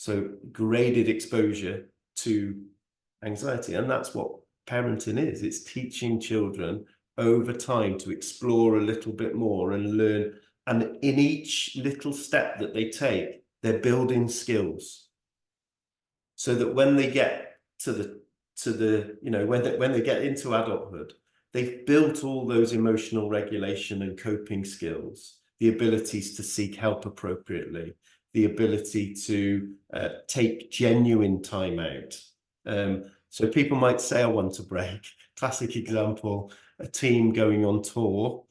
So graded exposure to anxiety. And that's what parenting is. It's teaching children over time to explore a little bit more and learn. And in each little step that they take, they're building skills so that when they get to the when they get into adulthood, they've built all those emotional regulation and coping skills, the abilities to seek help appropriately, the ability to take genuine time out. So people might say, I want a break. Classic example, a team going on tour.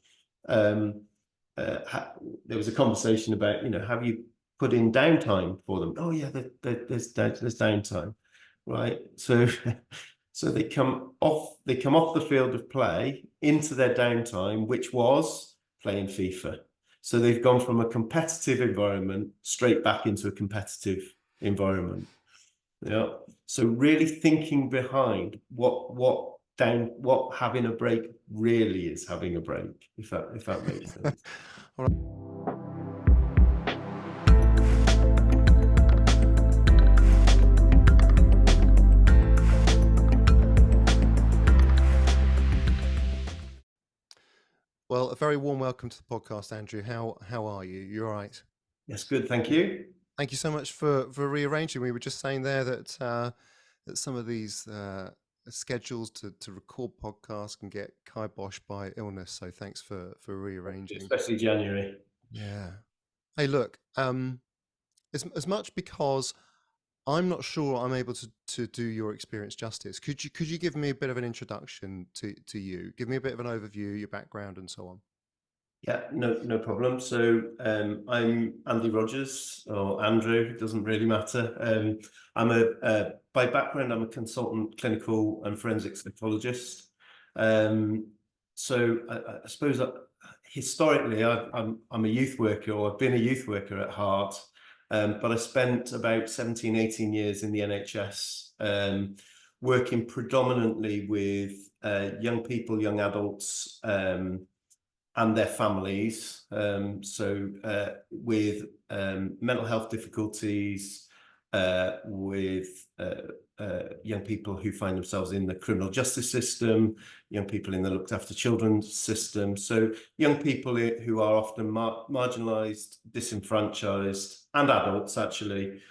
There was a conversation about, have you put in downtime for them? Oh yeah, there's downtime, right? So so they come off the field of play into their downtime, which was playing FIFA. So they've gone from a competitive environment straight back into a competitive environment. Yeah. So really thinking behind what having a break really is having a break, if that makes sense. All right. Well, a very warm welcome to the podcast, Andrew. How are you? You all right? Yes, good. Thank you. Thank you so much for rearranging. We were just saying there that that some of these schedules to record podcasts can get kiboshed by illness. So thanks for rearranging. Especially January. Yeah. Hey, look. As much because I'm not sure I'm able to do your experience justice. Could you give me a bit of an introduction to you? Give me a bit of an overview, your background, and so on. Yeah, no problem. So I'm Andy Rogers, or Andrew, it doesn't really matter. By background, I'm a consultant clinical and forensic psychologist. So I suppose historically I'm a youth worker, or I've been a youth worker at heart, but I spent about 17, 18 years in the NHS, working predominantly with young people, young adults, and their families, with mental health difficulties, with young people who find themselves in the criminal justice system, young people in the looked after children system. So young people who are often marginalised, disenfranchised, and adults actually,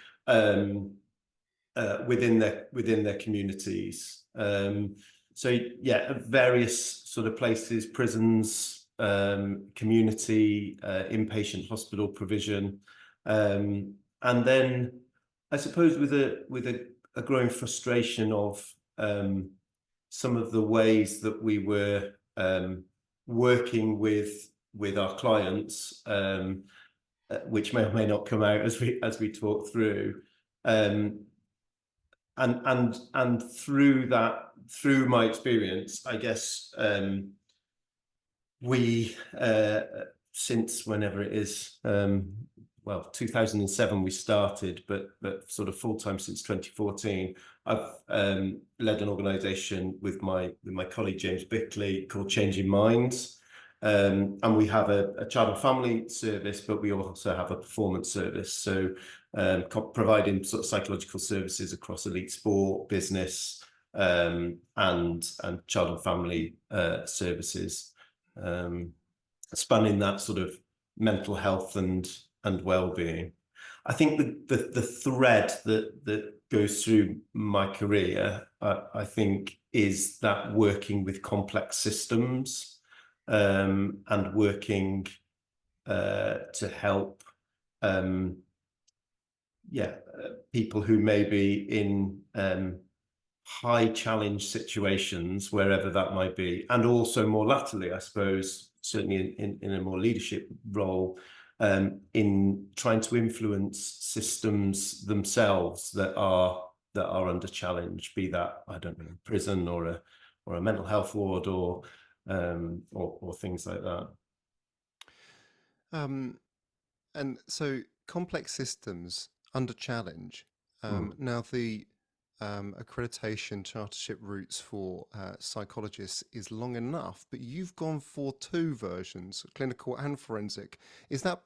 within their communities. So yeah, various sort of places, prisons, community, inpatient hospital provision, and then I suppose with a growing frustration of some of the ways that we were working with our clients, which may or may not come out as we talk through, and through that, through my experience, I guess. We, since whenever it is, 2007 we started, but sort of full time since 2014. I've led an organisation with my colleague James Bickley called Changing Minds, and we have a child and family service, but we also have a performance service. So providing sort of psychological services across elite sport, business, and child and family services. Spanning that sort of mental health and well-being. I think the thread that goes through my career, I think, is that working with complex systems, and working to help people who may be in high challenge situations, wherever that might be, and also more latterly, I suppose, certainly in a more leadership role, in trying to influence systems themselves that are under challenge, be that, I don't know, prison or a mental health ward, or things like that. And so complex systems under challenge. Now the accreditation chartership routes for psychologists is long enough, but you've gone for two versions, clinical and forensic. Is that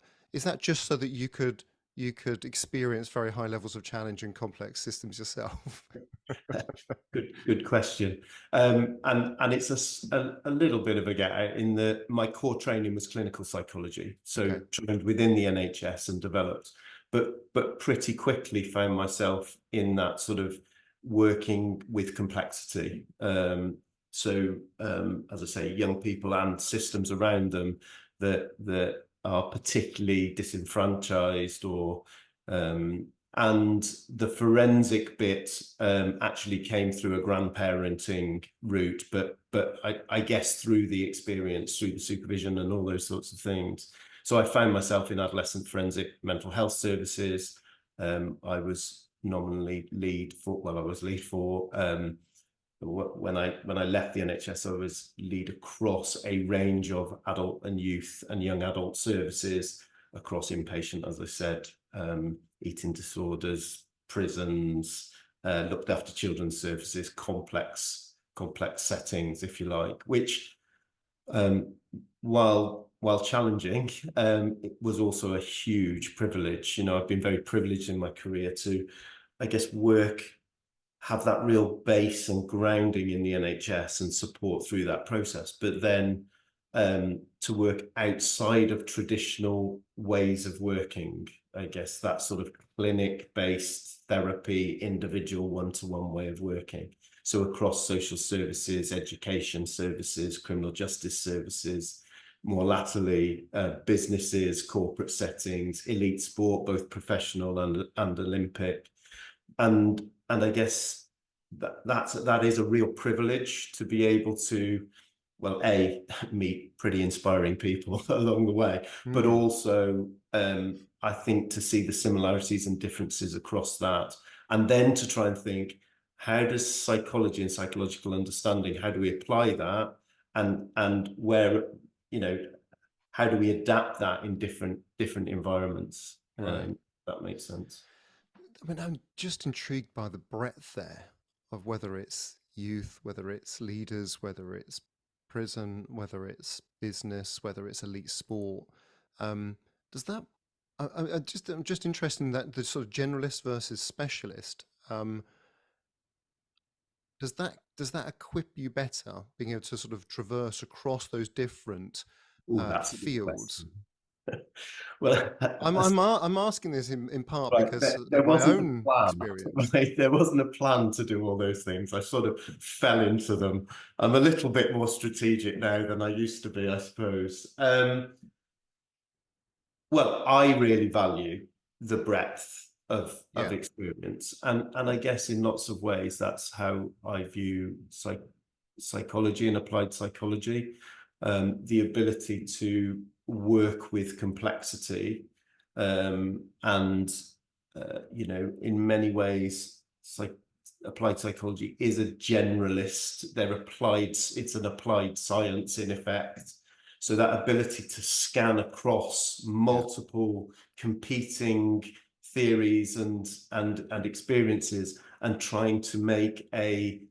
just so that you could you could experience very high levels of challenge and complex systems yourself? Good question. And it's a little bit of a get out in that my core training was clinical psychology, so Okay. trained within the NHS and developed, but pretty quickly found myself in that sort of working with complexity. As I say, young people and systems around them that are particularly disenfranchised or and the forensic bit actually came through a grandparenting route, but I guess through the experience, through the supervision and all those sorts of things. So I found myself in adolescent forensic mental health services. I was nominally lead for, well, I was lead for when I left the NHS, I was lead across a range of adult and youth and young adult services across inpatient, as I said, eating disorders, prisons, looked after children's services, complex settings, if you like, which while challenging, it was also a huge privilege. You know, I've been very privileged in my career to, I guess, have that real base and grounding in the NHS and support through that process, but then to work outside of traditional ways of working, I guess that sort of clinic-based therapy, individual one-to-one way of working. So across social services, education services, criminal justice services, more latterly, businesses, corporate settings, elite sport, both professional and Olympic. And I guess that is a real privilege to be able to, well, meet pretty inspiring people along the way, but Mm, also I think to see the similarities and differences across that, and then to try and think, how does psychology and psychological understanding, how do we apply that, and where, you know, how do we adapt that in different environments? right. That makes sense. I mean, I'm just intrigued by the breadth there of whether it's youth, whether it's leaders, whether it's prison, whether it's business, whether it's elite sport. Um, does that? I'm just interested in that the sort of generalist versus specialist. Does that equip you better, being able to sort of traverse across those different Oh, that's a good fields? question. Well, I'm asking this in part right, because there of my wasn't a own plan. experience. Right? There wasn't a plan to do all those things. I sort of fell into them. I'm a little bit more strategic now than I used to be, I suppose. Well, I really value the breadth of Yeah, experience, and I guess in lots of ways that's how I view psychology and applied psychology. The ability to work with complexity, and you know, in many ways, applied psychology is a generalist. It's an applied science in effect. So that ability to scan across yeah. multiple competing theories and experiences and trying to make a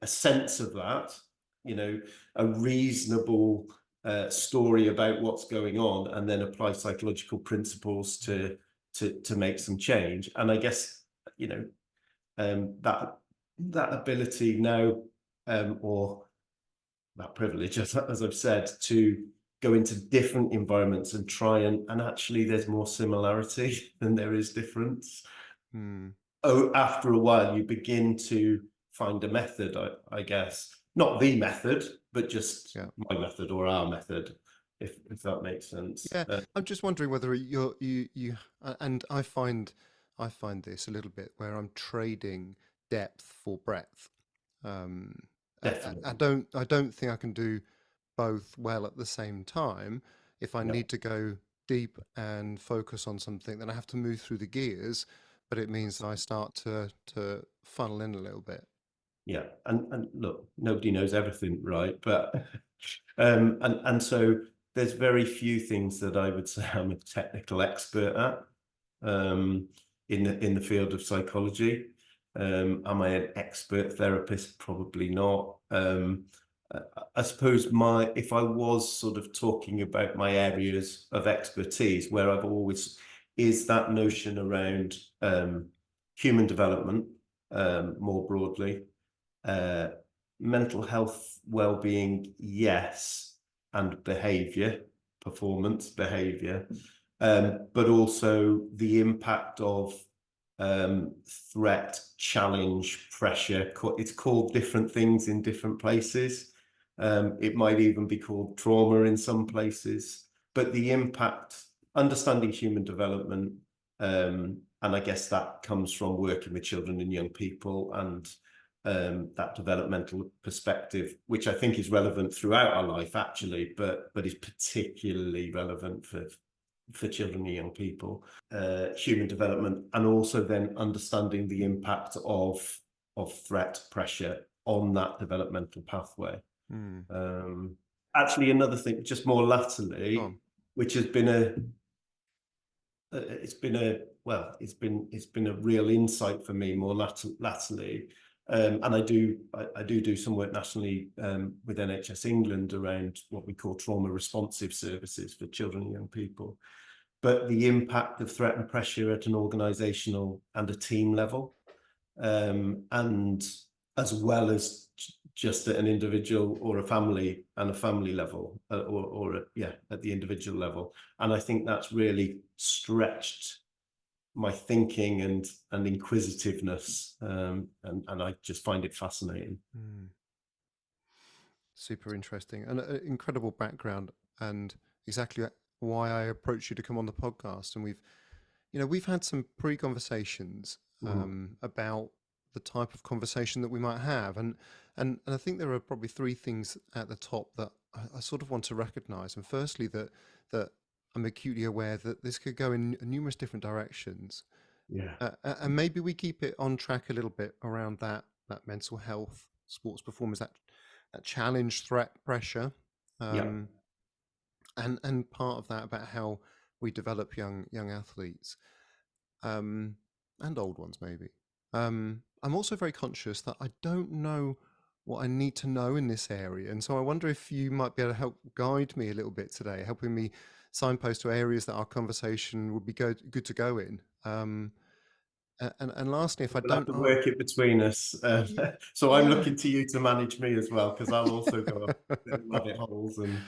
sense of that, you know, a reasonable story about what's going on, and then apply psychological principles to make some change. And I guess, you know, that ability now, or that privilege, as I've said, to go into different environments and try and actually there's more similarity than there is difference. Hmm. Oh, after a while, you begin to find a method, I guess. Not the method, but just Yeah. my method or our method, if that makes sense. Yeah, I'm just wondering whether and I find this a little bit where I'm trading depth for breadth. Um, Definitely. I don't think I can do both well at the same time. If I Yeah. need to go deep and focus on something, then I have to move through the gears, but it means that I start to funnel in a little bit. Yeah. And look, nobody knows everything, right? But and so there's very few things that I would say I'm a technical expert at, in the field of psychology. Am I an expert therapist? Probably not. I I suppose if I was sort of talking about my areas of expertise, where I've always is that notion around human development, more broadly, uh, mental health, well-being, yes, and behavior, performance, behavior, but also the impact of threat, challenge, pressure. It's called different things in different places. It might even be called trauma in some places, but the impact, understanding human development, and I guess that comes from working with children and young people, and that developmental perspective, which I think is relevant throughout our life, actually, but is particularly relevant for children and young people. Human development, and also then understanding the impact of threat, pressure on that developmental pathway. Actually, another thing, just more latterly, which has been it's been a real insight for me more latterly, and I do some work nationally with NHS England around what we call trauma responsive services for children and young people, but the impact of threat and pressure at an organisational and a team level, and as well as just at an individual or a family level, at the individual level. And I think that's really stretched my thinking and inquisitiveness, and I just find it fascinating. Super interesting, and an incredible background, and exactly why I approached you to come on the podcast. And we've had some pre-conversations about the type of conversation that we might have, and I think there are probably three things at the top that I sort of want to recognize. And firstly, that I'm acutely aware that this could go in numerous different directions. And maybe we keep it on track a little bit around that mental health, sports performance, that challenge, threat, pressure, and part of that about how we develop young athletes, and old ones maybe. I'm also very conscious that I don't know what I need to know in this area, and so I wonder if you might be able to help guide me a little bit today, helping me signpost to areas that our conversation would be good to go in. And lastly, if I We'll have don't to work it between us. So I'm looking to you to manage me as well, because I'll also go up rabbit holes and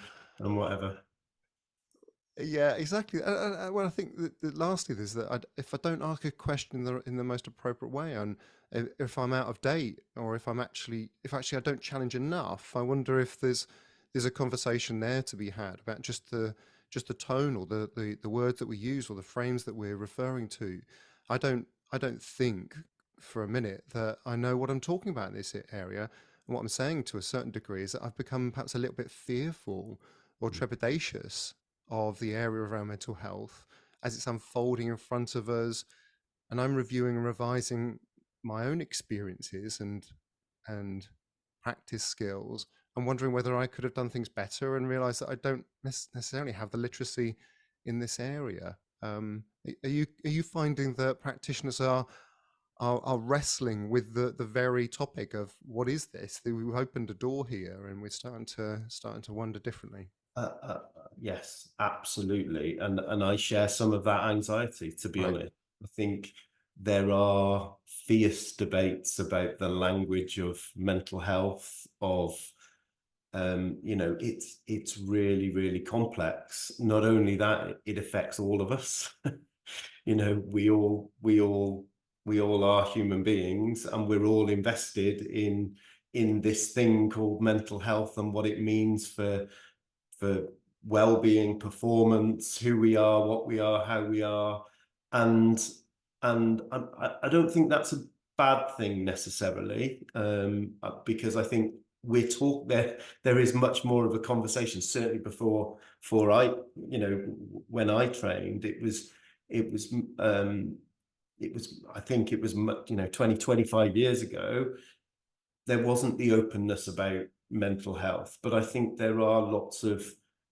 whatever. Yeah, exactly. Well, I think that lastly, there's that if I don't ask a question in the most appropriate way, and if I'm out of date, or if actually I don't challenge enough, I wonder if there's a conversation there to be had about just the tone, or the words that we use, or the frames that we're referring to. I don't think for a minute that I know what I'm talking about in this area. And what I'm saying to a certain degree is that I've become perhaps a little bit fearful or trepidatious of the area of our mental health as it's unfolding in front of us. And I'm reviewing and revising my own experiences and practice skills, and wondering whether I could have done things better, and realize that I don't necessarily have the literacy in this area. Are you finding that practitioners are wrestling with the very topic of what is this? We've opened a door here, and we're starting to wonder differently. Yes, absolutely, and I share some of that anxiety. To be honest, I think there are fierce debates about the language of mental health. It's really complex. Not only that, it affects all of us. We all are human beings, and we're all invested in this thing called mental health, and what it means for well-being, performance, who we are, what we are, how we are. And I don't think that's a bad thing necessarily, because I think there is much more of a conversation. Certainly before I, when I trained, I think it was 20-25 years ago, there wasn't the openness about mental health, but I think there are lots of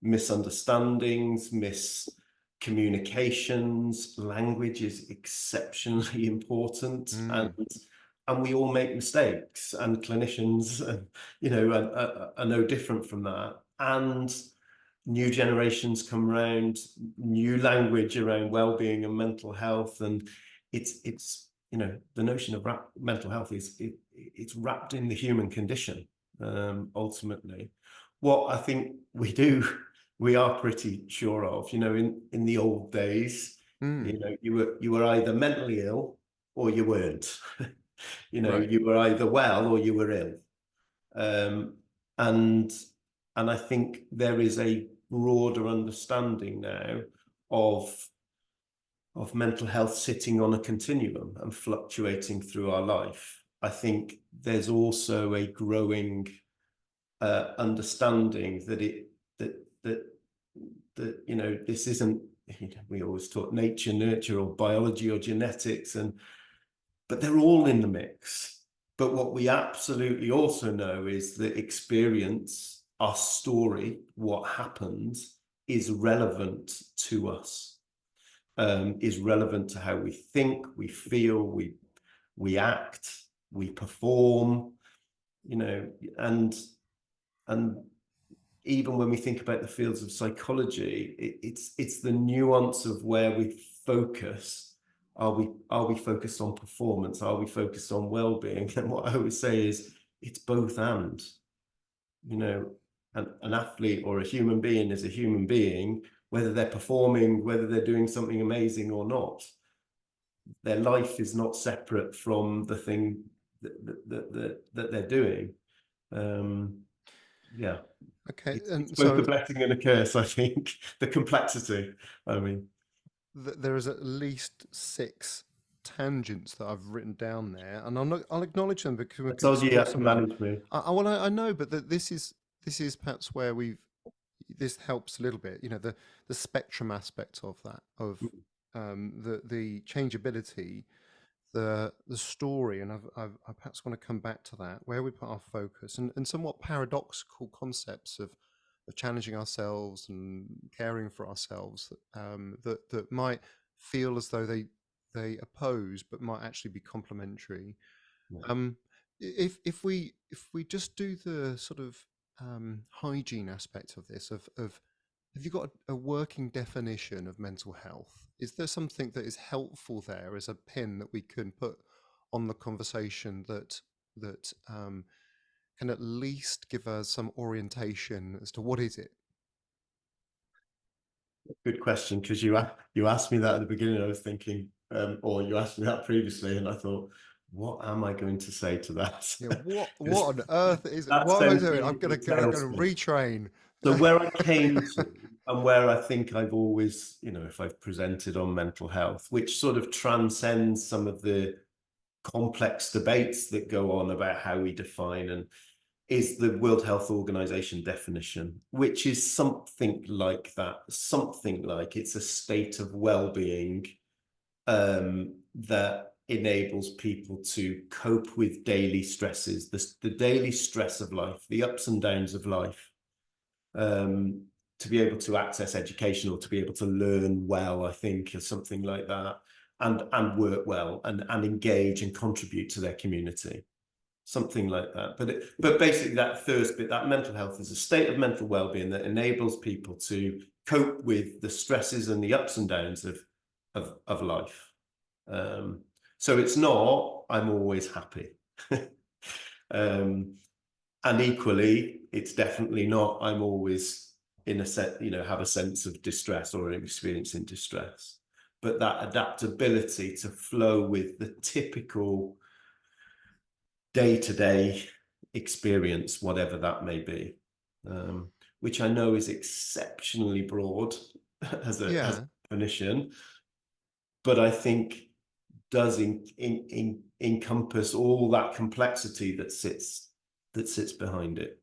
misunderstandings, miscommunications. Language is exceptionally important, and we all make mistakes, and clinicians, are no different from that. And new generations come around, new language around well-being and mental health, and it's the notion of mental health it's wrapped in the human condition. Ultimately, what I think we are pretty sure of, in the old days, Mm, you were either mentally ill or you weren't. right. You were either well or you were ill. Um, and I think there is a broader understanding now of mental health sitting on a continuum and fluctuating through our life. I think there's also a growing understanding that that that this isn't, we always talk nature, nurture, or biology or genetics, but they're all in the mix. But what we absolutely also know is that experience, our story, what happens, is relevant to us, is relevant to how we think, we feel, we act, we perform, and and even when we think about the fields of psychology, it's the nuance of where we focus. Are we focused on performance? Are we focused on well-being? And what I always say is it's both and. An athlete or a human being is a human being, whether they're performing, whether they're doing something amazing or not. Their life is not separate from the thing that they're doing. Yeah. Okay, It's and both a so blessing and a curse, I think. The complexity. I mean, there is at least 6 tangents that I've written down there, and I'll acknowledge them because we I can told you you explore have to some of them. manage me. I know, but this is perhaps where this helps a little bit. The spectrum aspect of that, of the changeability, the story, and I perhaps want to come back to that, where we put our focus, and somewhat paradoxical concepts of challenging ourselves and caring for ourselves, that might feel as though they oppose but might actually be complementary. Yeah. If we just do the sort of hygiene aspect of this, of have you got a working definition of mental health? Is there something that is helpful there as a pin that we can put on the conversation that can at least give us some orientation as to what is it? Good question, because you asked me that at the beginning. I was thinking, or you asked me that previously, and I thought, what am I going to say to that? Yeah, what Because what on earth is it? that What am I sounds doing? I'm really gonna a gonna gonna tailspin. retrain. So where I came to, and where I think I've always, if I've presented on mental health, which sort of transcends some of the complex debates that go on about how we define, and is the World Health Organization definition, which is something like that, something like it's a state of well-being that enables people to cope with daily stresses, the daily stress of life, the ups and downs of life, um, to be able to access education or to be able to learn well, I think, or something like that, and work well and engage and contribute to their community, something like that. But basically, that first bit, that mental health, is a state of mental well-being that enables people to cope with the stresses and the ups and downs of life. So it's not I'm always happy. And equally, it's definitely not I'm always in a set, have a sense of distress or experiencing distress. But that adaptability to flow with the typical day-to-day experience, whatever that may be, which I know is exceptionally broad as a Yeah. definition, but I think does encompass all that complexity that sits behind it.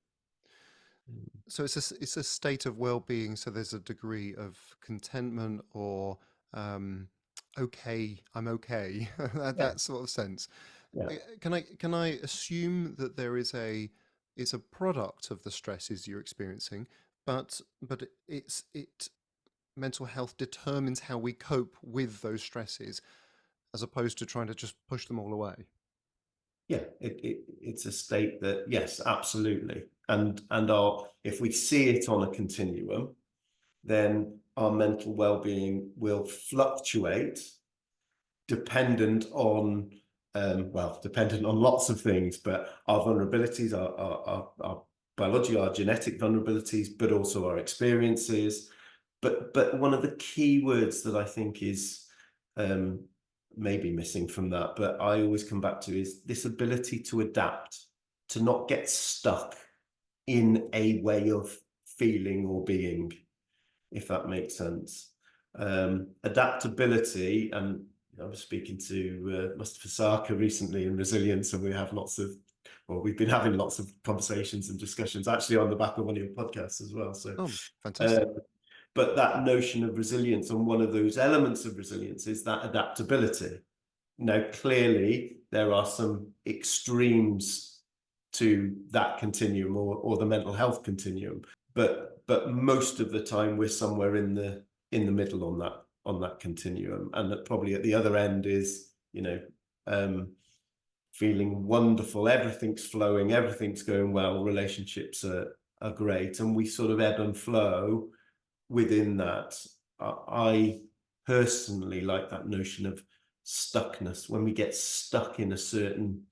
So it's a state of well-being. So there's a degree of contentment or um, okay, I'm okay, Yeah, that sort of sense. yeah, Can I assume that there is it's a product of the stresses you're experiencing, but it mental health determines how we cope with those stresses as opposed to trying to just push them all away. yeah. It's a state that, yes, absolutely. And our, if we see it on a continuum, then our mental well-being will fluctuate dependent on dependent on lots of things, but our vulnerabilities, our biology, our genetic vulnerabilities, but also our experiences. But one of the key words that I think is maybe missing from that, but I always come back to, is this ability to adapt, to not get stuck in a way of feeling or being, if that makes sense. Adaptability, and I was speaking to Mustafa Sarkar recently in resilience, and we've been having lots of conversations and discussions, actually on the back of one of your podcasts as well. So, Oh, fantastic. but that notion of resilience, and one of those elements of resilience is that adaptability. Now, clearly, there are some extremes to that continuum, or the mental health continuum, but most of the time we're somewhere in the middle on that continuum, and that probably at the other end is, feeling wonderful, everything's flowing, everything's going well, relationships are great, and we sort of ebb and flow within that. I personally like that notion of stuckness, when we get stuck in a certain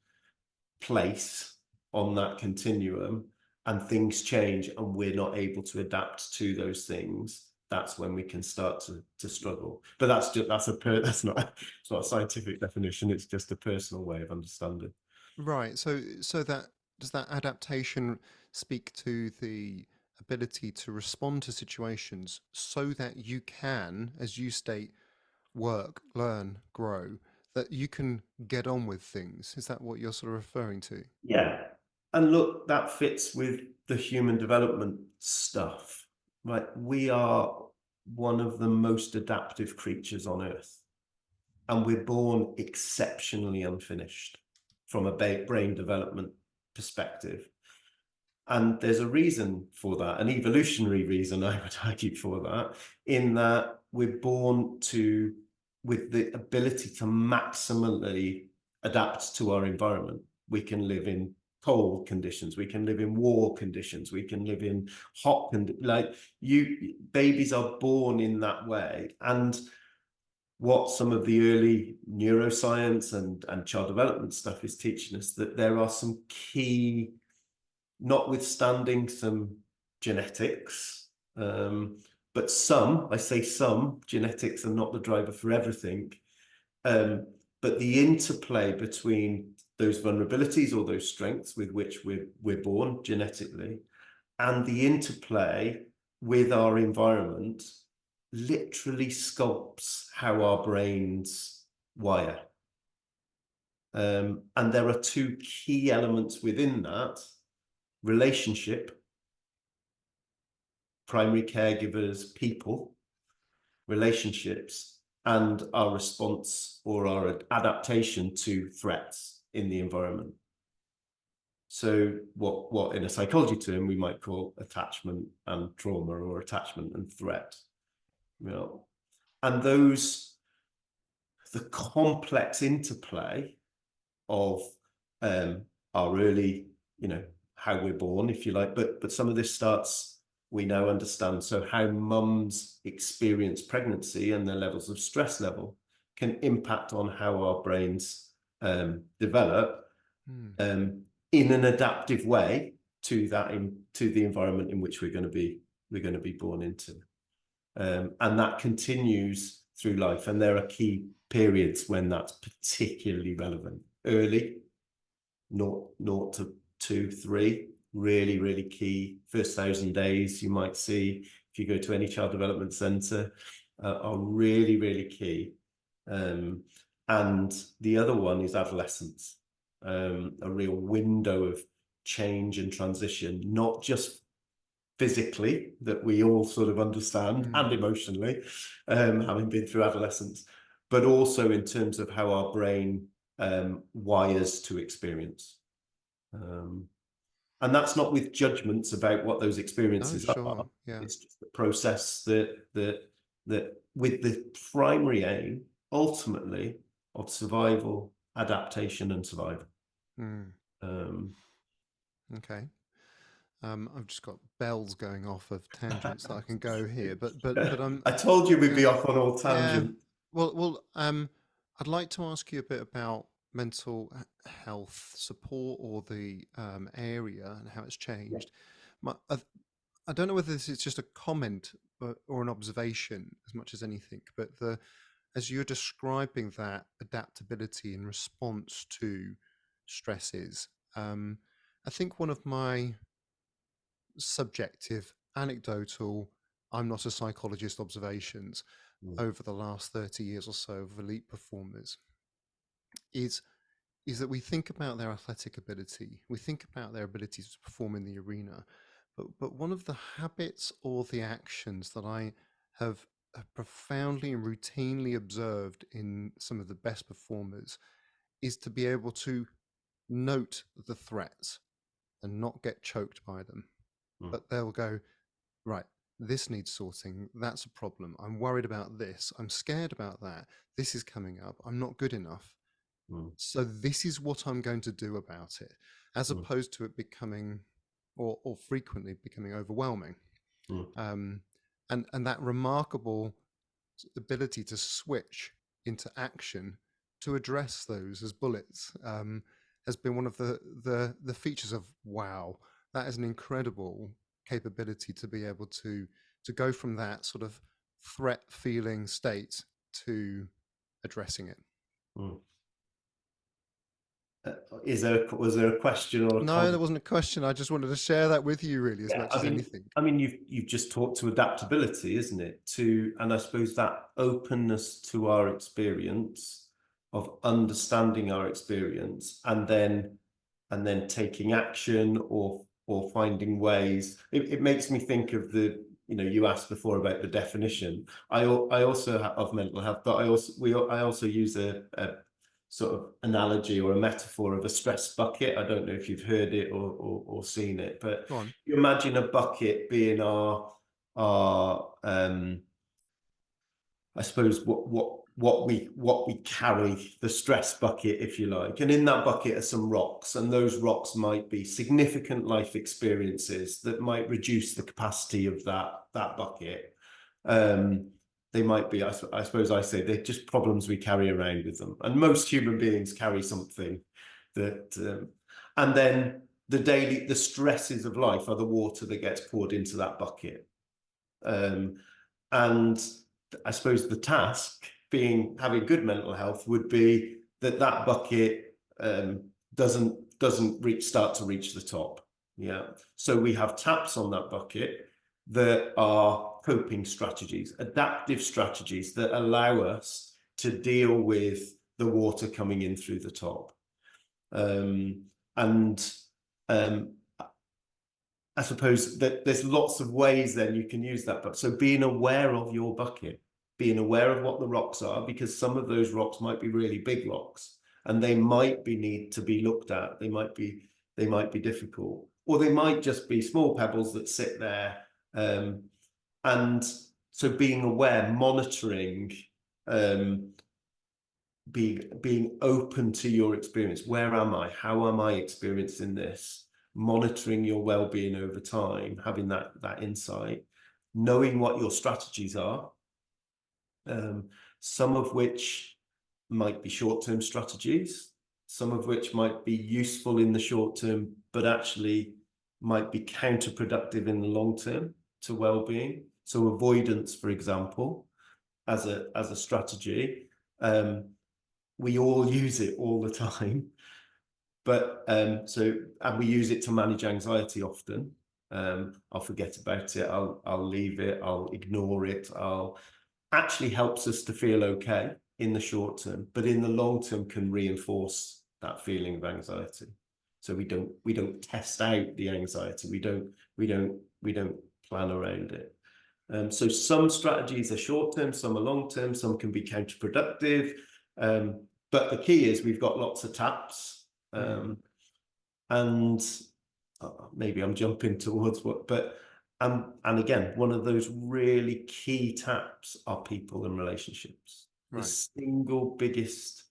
place on that continuum and things change and we're not able to adapt to those things. That's when we can start to struggle. But that's it's not a scientific definition, it's just a personal way of understanding. Right. So that does that adaptation speak to the ability to respond to situations so that you can, as you state, work, learn, grow, that you can get on with things? Is that what you're sort of referring to? Yeah. And look, that fits with the human development stuff. Right. We are one of the most adaptive creatures on earth, and we're born exceptionally unfinished from a brain development perspective. And there's a reason for that, an evolutionary reason, I would argue, for that, in that we're born with the ability to maximally adapt to our environment. We can live in cold conditions, we can live in war conditions, we can live in hot babies are born in that way. And what some of the early neuroscience and child development stuff is teaching us, that there are some key, notwithstanding some genetics, but I say some genetics are not the driver for everything, but the interplay between those vulnerabilities or those strengths with which we're born genetically, and the interplay with our environment literally sculpts how our brains wire. And there are two key elements within that: relationship, primary caregivers, people, relationships, and our response or our adaptation to threats in the environment. So what in a psychology term we might call attachment and trauma, or attachment and threat. And the complex interplay of our early, how we're born, if you like, but some of this starts, we now understand, so how mums experience pregnancy and their levels of stress level can impact on how our brains develop in an adaptive way to the environment in which we're going to be born into. And that continues through life, and there are key periods when that's particularly relevant. Early, 0 to 2, 3, really, really key. First 1,000 days, you might see, if you go to any child development centre, are really, really key. And the other one is adolescence, a real window of change and transition, not just physically, that we all sort of understand, and emotionally, having been through adolescence, but also in terms of how our brain wires to experience. And that's not with judgments about what those experiences are. Yeah. It's just the process that with the primary aim, ultimately, of survival, adaptation, and survival. Okay. I've just got bells going off of tangents that I can go here, but I'm I told you we'd yeah, be off on all yeah. tangents. Well, I'd like to ask you a bit about mental health support, or the area and how it's Yeah. changed. My, I don't know whether this is just a comment or an observation as much as anything, but as you're describing that adaptability in response to stresses, I think one of my subjective, anecdotal, I'm not a psychologist observations Mm, over the last 30 years or so of elite performers is that we think about their athletic ability, we think about their ability to perform in the arena, but one of the habits or the actions that I have profoundly and routinely observed in some of the best performers is to be able to note the threats and not get choked by them. mm, But they'll go, right, this needs sorting. That's a problem. I'm worried about this. I'm scared about that. This is coming up. I'm not good enough. mm, So this is what I'm going to do about it, as mm, opposed to it becoming, or frequently becoming, overwhelming. mm, Um, and that remarkable ability to switch into action to address those as bullets has been one of the features of wow. That is an incredible capability to be able to go from that sort of threat feeling state to addressing it. mm. Was there a question or a No, comment? there wasn't a question. I just wanted to share that with you, really, as Yeah, much as anything. you've just talked to adaptability, isn't it? And I suppose that openness to our experience, of understanding our experience, and then taking action, or finding ways. It makes me think of you asked before about the definition. I also have of mental health, but I also use a sort of analogy or a metaphor of a stress bucket. I don't know if you've heard it or seen it, but Go on. you imagine a bucket being our I suppose what we carry, the stress bucket, if you like. And in that bucket are some rocks, and those rocks might be significant life experiences that might reduce the capacity of that bucket. Um, they might be, I suppose I say, they're just problems we carry around with them. And most human beings carry something and then the stresses of life are the water that gets poured into that bucket. Um, and I suppose the task, being having good mental health, would be that bucket doesn't start to reach the top. Yeah. So we have taps on that bucket that are coping strategies, adaptive strategies that allow us to deal with the water coming in through the top. And I suppose that there's lots of ways then you can use that. But so being aware of your bucket, being aware of what the rocks are, because some of those rocks might be really big rocks, and they might need to be looked at. They might be difficult, or they might just be small pebbles that sit there. And so being aware, monitoring, being open to your experience. Where am I? How am I experiencing this? Monitoring your well-being over time, having that insight, knowing what your strategies are, some of which might be short-term strategies, some of which might be useful in the short term, but actually might be counterproductive in the long term to well-being. So avoidance, for example, as a strategy, we all use it all the time, but and we use it to manage anxiety often. I'll forget about it, I'll leave it, I'll ignore it. I'll actually helps us to feel okay in the short term, but in the long term can reinforce that feeling of anxiety. So we don't test out the anxiety, we don't plan around it. So some strategies are short term, some are long term, some can be counterproductive. But the key is we've got lots of taps. And maybe I'm jumping towards and again, one of those really key taps are people and relationships. The Right. single biggest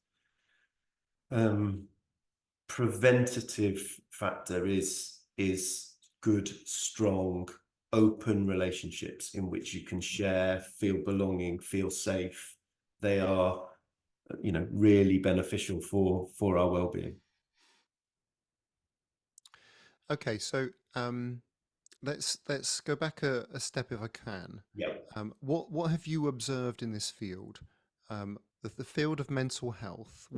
preventative factor is good, strong, open relationships in which you can share, feel belonging, feel safe, they are, really beneficial for our well-being. Okay, so let's go back a step if I can. Yeah. What have you observed in this field, the field of mental health?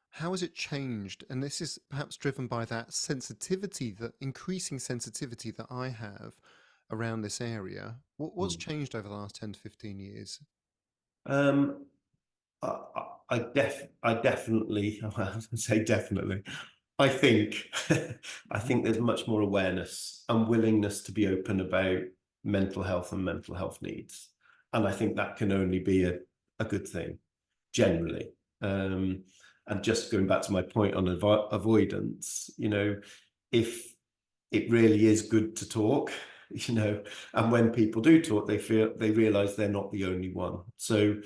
How has it changed? And this is perhaps driven by that sensitivity, that increasing sensitivity that I have around this area. What's Mm. changed over the last 10 to 15 years? Um, I definitely, I say definitely. I think, I Mhm. think there's much more awareness and willingness to be open about mental health and mental health needs, and I think that can only be a good thing generally. Um, and just going back to my point on avoidance, if it really is good to talk, and when people do talk, they realize they're not the only one. So,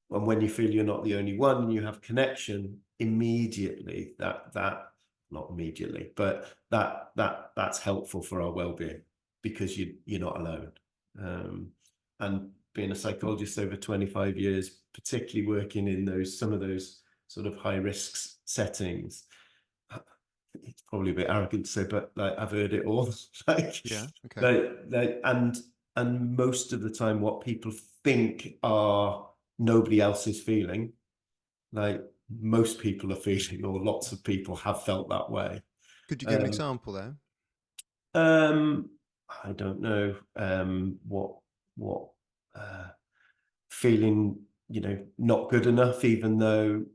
and when you feel you're not the only one and you have connection, immediately that not immediately, but that's helpful for our well-being, because you're not alone. And being a psychologist over 25 years, particularly working in some of those sort of high risk settings, it's probably a bit arrogant to say, but like I've heard it all. like, Yeah. Okay. and most of the time, what people think are nobody else is feeling, like most people are feeling, or lots of people have felt that way. Could you give an Um, example there? um, I don't know what uh, feeling, not good enough, even though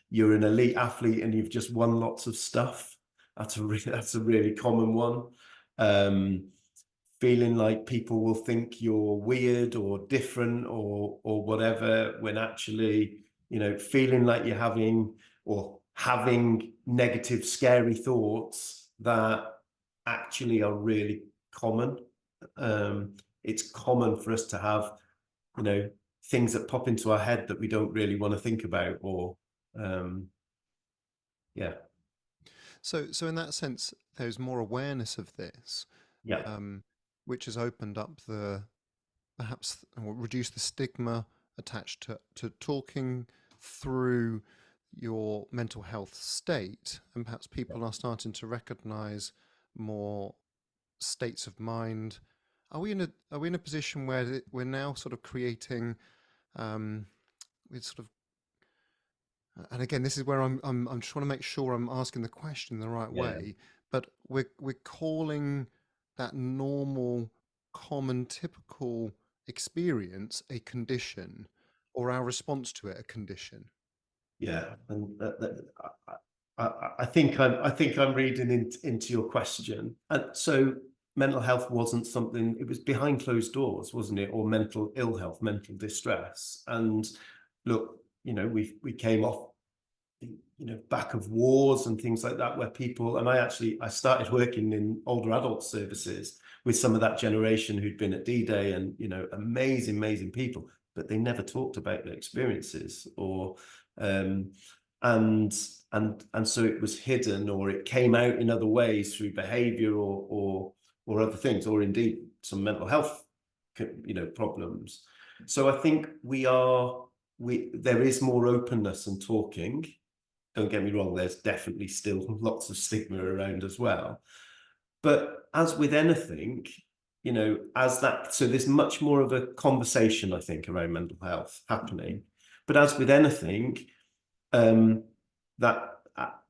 you're an elite athlete and you've just won lots of stuff. That's a really common one. Um, Feeling like people will think you're weird or different or whatever, when actually, feeling like you're having negative, scary thoughts that actually are really common. It's common for us to have, you know, things that pop into our head that we don't really want to think about, or yeah, So in that sense, there's more awareness of this, yeah, um, which has opened up the perhaps or reduced the stigma attached to talking through your mental health state, and perhaps people are starting to recognize more states of mind. Are we in a position where we're now sort of creating with sort of, and again, this is where I'm just want to make sure I'm asking the question the right yeah, way, but we're calling that normal, common, typical experience a condition, or our response to it a condition. yeah. And I think I'm reading into your question. And so mental health wasn't something, it was behind closed doors, wasn't it? Or mental ill health, mental distress. And look, we came off, back of wars and things like that, where people, and I started working in older adult services with some of that generation who'd been at D-Day, and amazing people, but they never talked about their experiences, or um and and so it was hidden, or it came out in other ways through behavior, or other things, or indeed some mental health problems. So I think there is more openness and talking. Don't get me wrong, there's definitely still lots of stigma around as well. But as with anything, so there's much more of a conversation, I think, around mental health happening. But as with anything, um, that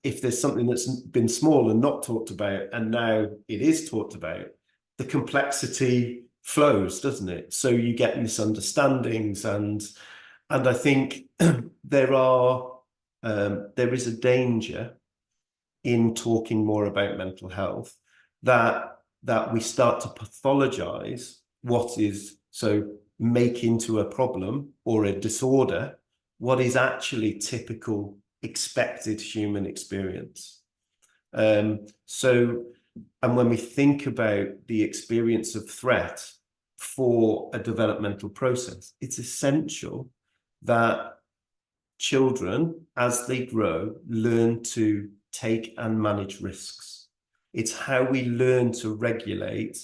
if there's something that's been small and not talked about, and now it is talked about, the complexity flows, doesn't it? So you get misunderstandings, and I think there is a danger in talking more about mental health, that we start to pathologize what is, so make into a problem or a disorder what is actually typical, expected human experience. So, and when we think about the experience of threat for a developmental process, it's essential that children, as they grow, learn to take and manage risks. It's how we learn to regulate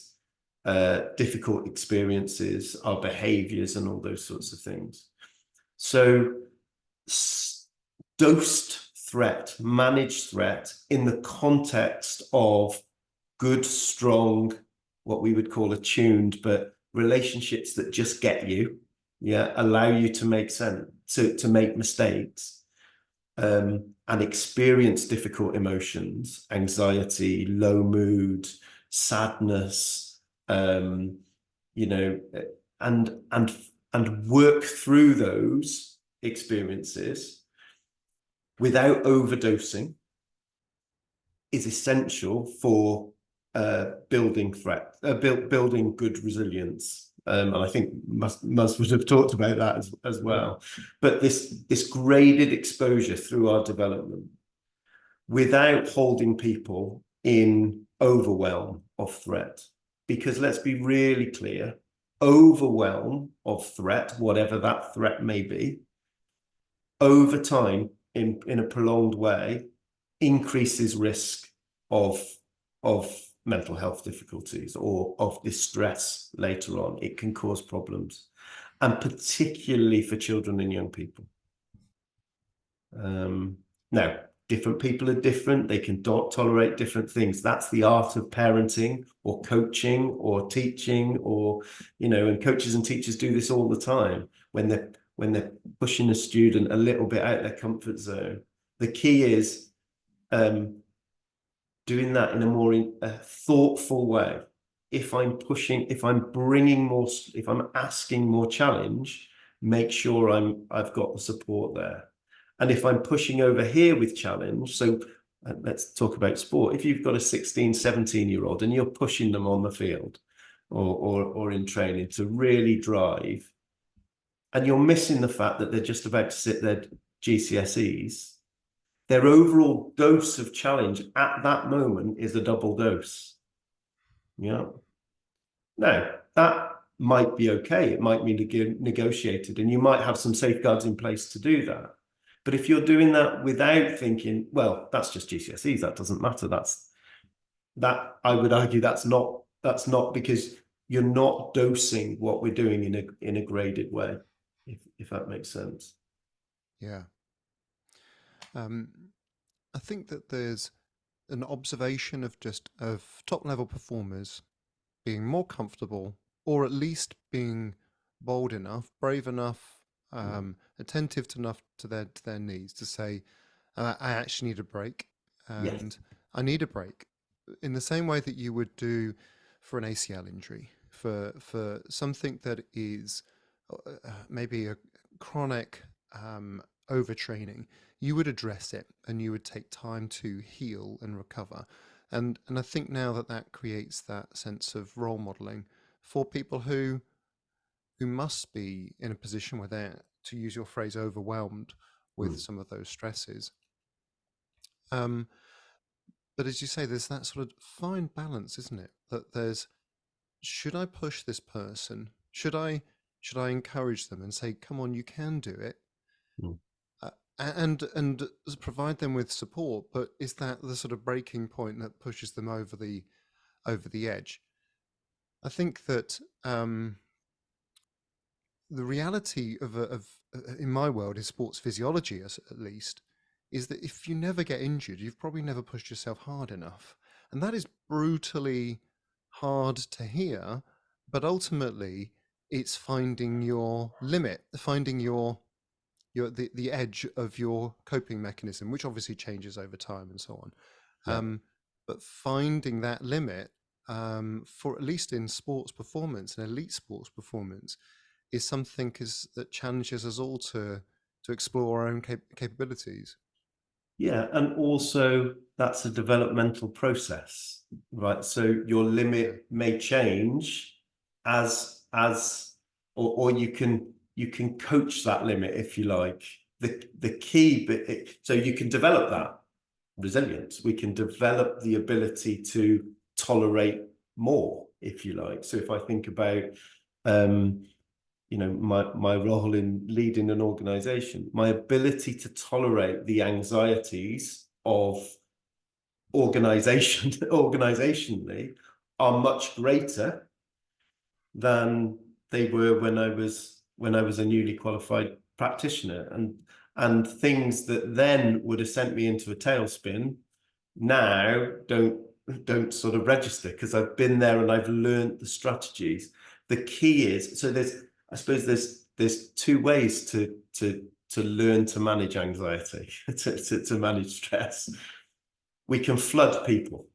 difficult experiences, our behaviors, and all those sorts of things. So dosed threat, managed threat in the context of good, strong, what we would call attuned, but relationships that just get you, allow you to make sense, to make mistakes, and experience difficult emotions, anxiety, low mood, sadness, you know, and work through those experiences without overdosing is essential for building building good resilience. And I think Muzz would have talked about that as well. But this graded exposure through our development without holding people in overwhelm of threat. Because let's be really clear, overwhelm of threat, whatever that threat may be, over time, in a prolonged way, increases risk of mental health difficulties or of distress later on. It can cause problems, and particularly for children and young people. Now, different people are different. They can tolerate different things. That's the art of parenting or coaching or teaching, or, and coaches and teachers do this all the time when they're pushing a student a little bit out their comfort zone. The key is doing that in a more thoughtful way. If I'm bringing more, if I'm asking more challenge, make sure I've got the support there. And if I'm pushing over here with challenge, so let's talk about sport. If you've got a 16, 17-year-old and you're pushing them on the field or in training to really drive, and you're missing the fact that they're just about to sit their GCSEs, their overall dose of challenge at that moment is a double dose. Now, that might be okay. It might be negotiated, and you might have some safeguards in place to do that. But if you're doing that without thinking, well, that's just GCSEs, that doesn't matter. I would argue that's not because you're not dosing what we're doing in a graded way, if that makes sense. Yeah. I think that there's an observation of top level performers being more comfortable, or at least being bold enough, brave enough, attentive enough to their needs to say, I actually need a break, and I need a break, in the same way that you would do for an ACL injury, for something that is maybe a chronic overtraining. You would address it and you would take time to heal and recover. And I think now that creates that sense of role modeling for people who must be in a position where they're, to use your phrase, overwhelmed with some of those stresses. But as you say, there's that sort of fine balance, isn't it? That there's, should I push this person? Should I encourage them and say, come on, you can do it? And provide them with support, but is that the sort of breaking point that pushes them over the edge? I think that the reality of in my world, is sports physiology, at least, is that if you never get injured, you've probably never pushed yourself hard enough, and that is brutally hard to hear. But ultimately, it's finding your limit, finding the edge of your coping mechanism, which obviously changes over time and so on. But finding that limit, for at least in sports performance and elite sports performance, is something that challenges us all to explore our own capabilities. Yeah, and also that's a developmental process, right? So your limit may change or you can coach that limit, if you like. The key bit, so you can develop that resilience. We can develop the ability to tolerate more, if you like. So if I think about my role in leading an organization, my ability to tolerate the anxieties of organizationally are much greater than they were when I was a newly qualified practitioner, and things that then would have sent me into a tailspin now don't sort of register, because I've been there and I've learned the strategies. The key is, so I suppose there's two ways to learn to manage anxiety, to manage stress. We can flood people,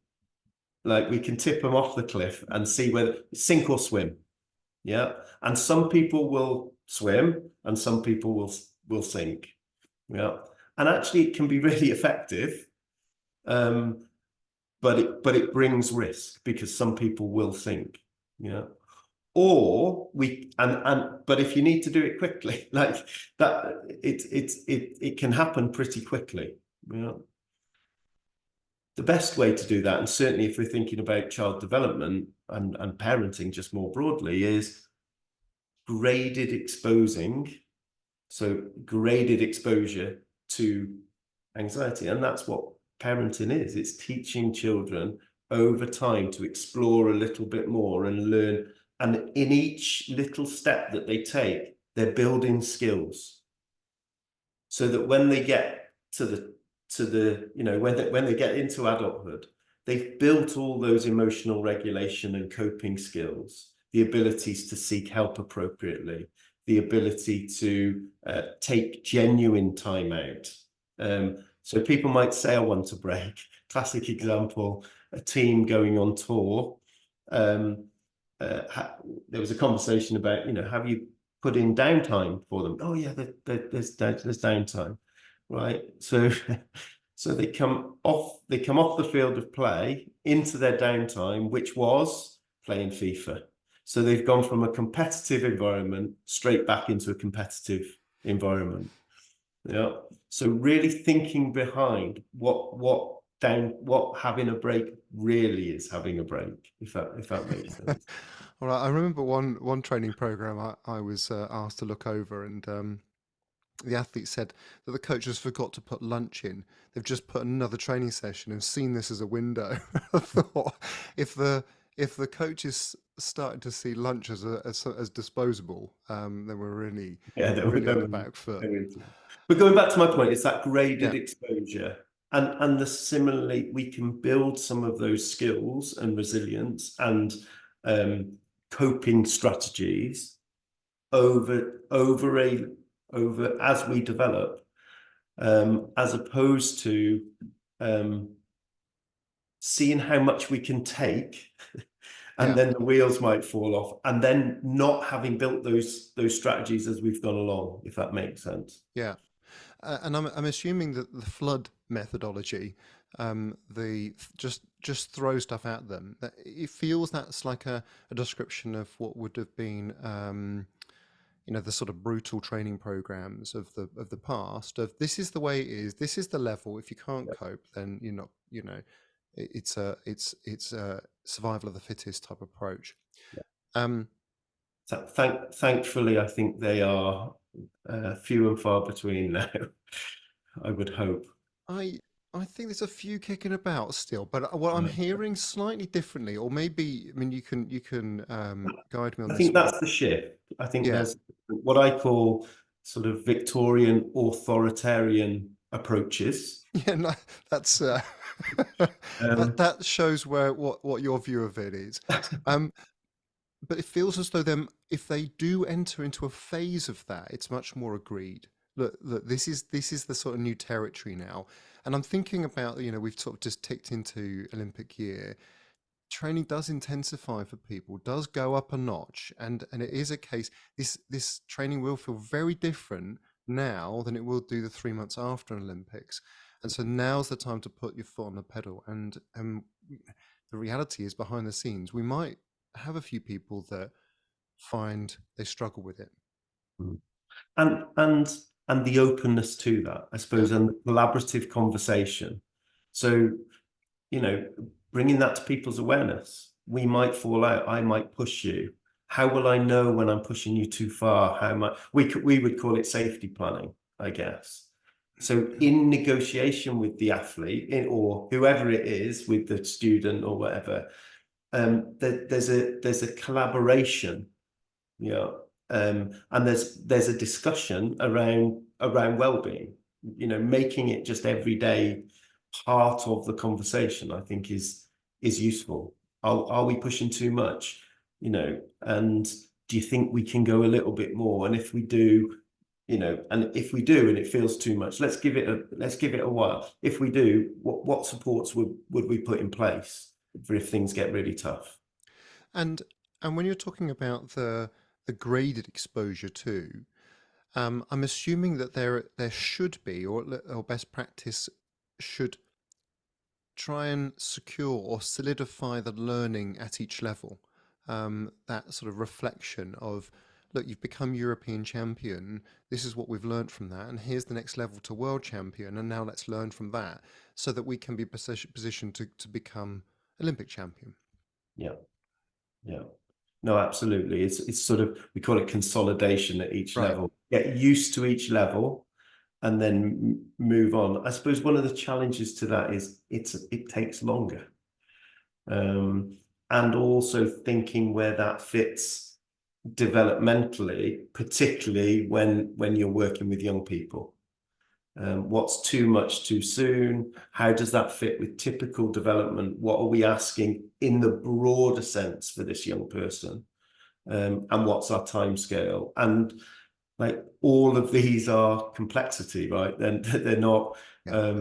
like we can tip them off the cliff and see whether sink or swim. Yeah. And some people will swim and some people will sink. Yeah. And actually it can be really effective. But it brings risk, because some people will sink. Yeah. Or but if you need to do it quickly, like that, it can happen pretty quickly. Yeah. The best way to do that, and certainly if we're thinking about child development and parenting just more broadly, is graded exposing. So graded exposure to anxiety. And that's what parenting is. It's teaching children over time to explore a little bit more and learn. And in each little step that they take, they're building skills, so that when they get to the when they get into adulthood, they've built all those emotional regulation and coping skills, the abilities to seek help appropriately, the ability to take genuine time out. So people might say, I want a break. Classic example, a team going on tour. There was a conversation about, have you put in downtime for them? Oh yeah, there's downtime, right? So they come off the field of play into their downtime, which was playing FIFA. So they've gone from a competitive environment straight back into a competitive environment. Yeah. So really thinking behind what having a break really is having a break, if that makes sense. All right, I remember one training program I was asked to look over, and the athlete said that the coaches forgot to put lunch in. They've just put another training session and seen this as a window. I thought, if the coaches started to see lunch as disposable, then we're really on the back foot. But going back to my point, it's that Yeah, graded exposure, and similarly, we can build some of those skills and resilience and coping strategies over as we develop, as opposed to seeing how much we can take and then the wheels might fall off, and then not having built those strategies as we've gone along, if that makes sense. yeah. And I'm assuming that the flood methodology, the just throw stuff at them. That it feels that's like a description of what would have been, the sort of brutal training programs of the past. Of this is the way it is. This is the level. If you can't cope, then you're not. It's a survival of the fittest type approach. Yeah. So thankfully, I think they are few and far between now. I would hope. I think there's a few kicking about still, but what I'm hearing slightly differently, or maybe, I mean, you can guide me on I this think one. that's the shift. I think Yeah, there's what I call sort of Victorian authoritarian approaches. yeah, no, that's that shows what your view of it is. But it feels as though if they do enter into a phase of that, it's much more agreed. Look, this is the sort of new territory now. And I'm thinking about, we've sort of just ticked into Olympic year. Training does intensify for people, does go up a notch, and it is a case, this training will feel very different now than it will do the 3 months after an Olympics. And so now's the time to put your foot on the pedal. And the reality is, behind the scenes, we might have a few people that find they struggle with it. And the openness to that, I suppose, and the collaborative conversation. So, bringing that to people's awareness. We might fall out. I might push you. How will I know when I'm pushing you too far? How much we would call it safety planning, I guess. So in negotiation with the athlete or whoever it is, with the student or whatever, there's a collaboration, you know, and there's a discussion around well-being, making it just everyday part of the conversation, I think is useful. Are we pushing too much, and do you think we can go a little bit more? And if we do, and if we do and it feels too much, let's give it a while. If we do, what supports would we put in place for if things get really tough? And when you're talking about the graded exposure too, I'm assuming that there should be, or best practice should try and secure or solidify the learning at each level. That sort of reflection of, look, you've become European champion. This is what we've learned from that, and here's the next level to world champion. And now let's learn from that, so that we can be positioned to become Olympic champion. Yeah, yeah. No, absolutely. It's sort of, we call it consolidation at each Right. level. Get used to each level and then move on. I suppose one of the challenges to that is it takes longer. And also thinking where that fits developmentally, particularly when you're working with young people. What's too much too soon? How does that fit with typical development? What are we asking in the broader sense for this young person? And what's our time scale? And like, all of these are complexity, right? Then they're not. Yeah.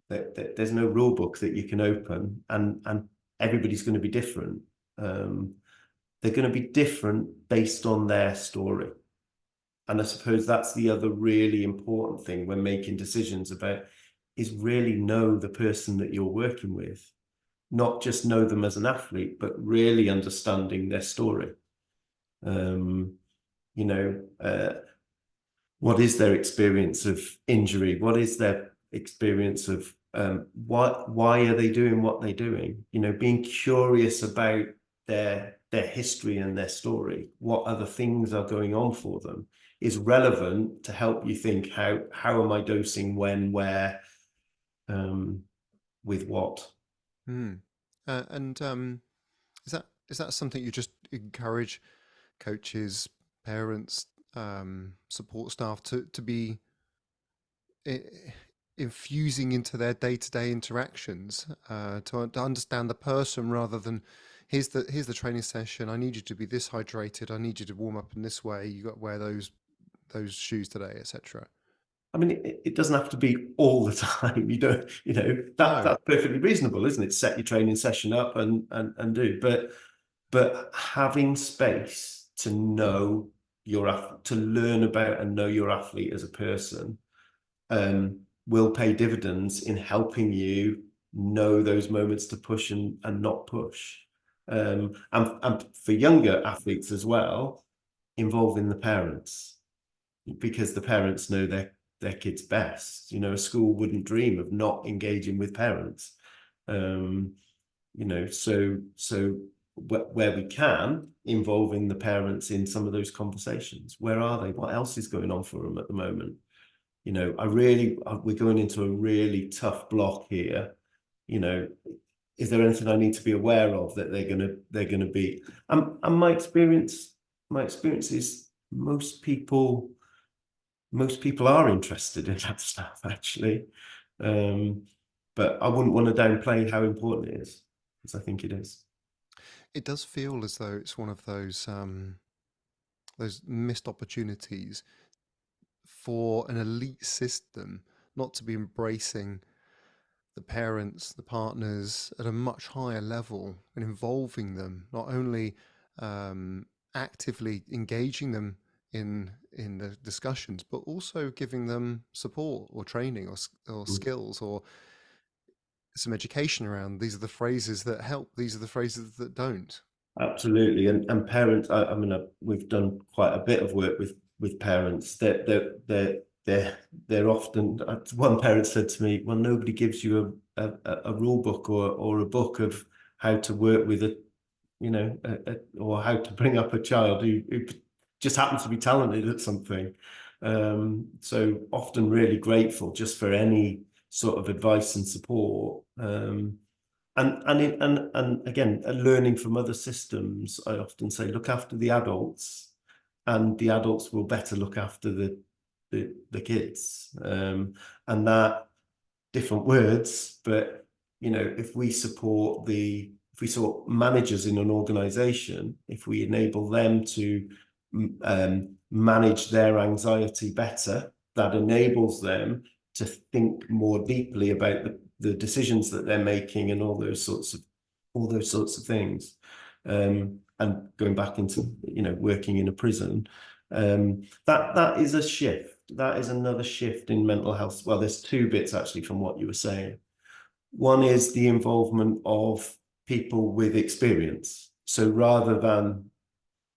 There's no rule book that you can open, and everybody's going to be different. They're going to be different based on their story. And I suppose that's the other really important thing when making decisions about, is really know the person that you're working with, not just know them as an athlete, but really understanding their story. You know, what is their experience of injury? What is their experience of why are they doing what they're doing? Being curious about their history and their story. What other things are going on for them is relevant to help you think, how am I dosing, when, where, with what. And is that something you just encourage coaches, parents, support staff to be infusing into their day-to-day interactions, to understand the person rather than, here's the training session, I need you to be this hydrated, I need you to warm up in this way, you got to wear those shoes today, etc. I mean, it doesn't have to be all the time. You don't, No. that's perfectly reasonable, isn't it? Set your training session up and do. But having space to know to learn about and know your athlete as a person, will pay dividends in helping you know those moments to push and not push. And for younger athletes as well, involving the parents, because the parents know their kids best. A school wouldn't dream of not engaging with parents. So where we can, involving the parents in some of those conversations. Where are they? What else is going on for them at the moment? We're going into a really tough block here. Is there anything I need to be aware of that they're gonna be? And my experience is most people are interested in that stuff, actually. But I wouldn't want to downplay how important it is, because I think it is. It does feel as though it's one of those missed opportunities for an elite system not to be embracing the parents, the partners at a much higher level and involving them, not only actively engaging them in the discussions, but also giving them support or training or skills or some education around, these are the phrases that help, these are the phrases that don't. Absolutely, and parents. I mean, we've done quite a bit of work with parents. They're often. One parent said to me, "Well, nobody gives you a rule book or a book of how to work with or how to bring up a child who just happens to be talented at something." So often really grateful just for any sort of advice and support. And again, learning from other systems, I often say, look after the adults, and the adults will better look after the kids. And that, different words, but if we support managers in an organization, if we enable them to manage their anxiety better, that enables them to think more deeply about the decisions that they're making and all those sorts of things. And going back into working in a prison, that is a shift. That is another shift in mental health. Well, there's two bits actually from what you were saying. One is the involvement of people with experience. So rather than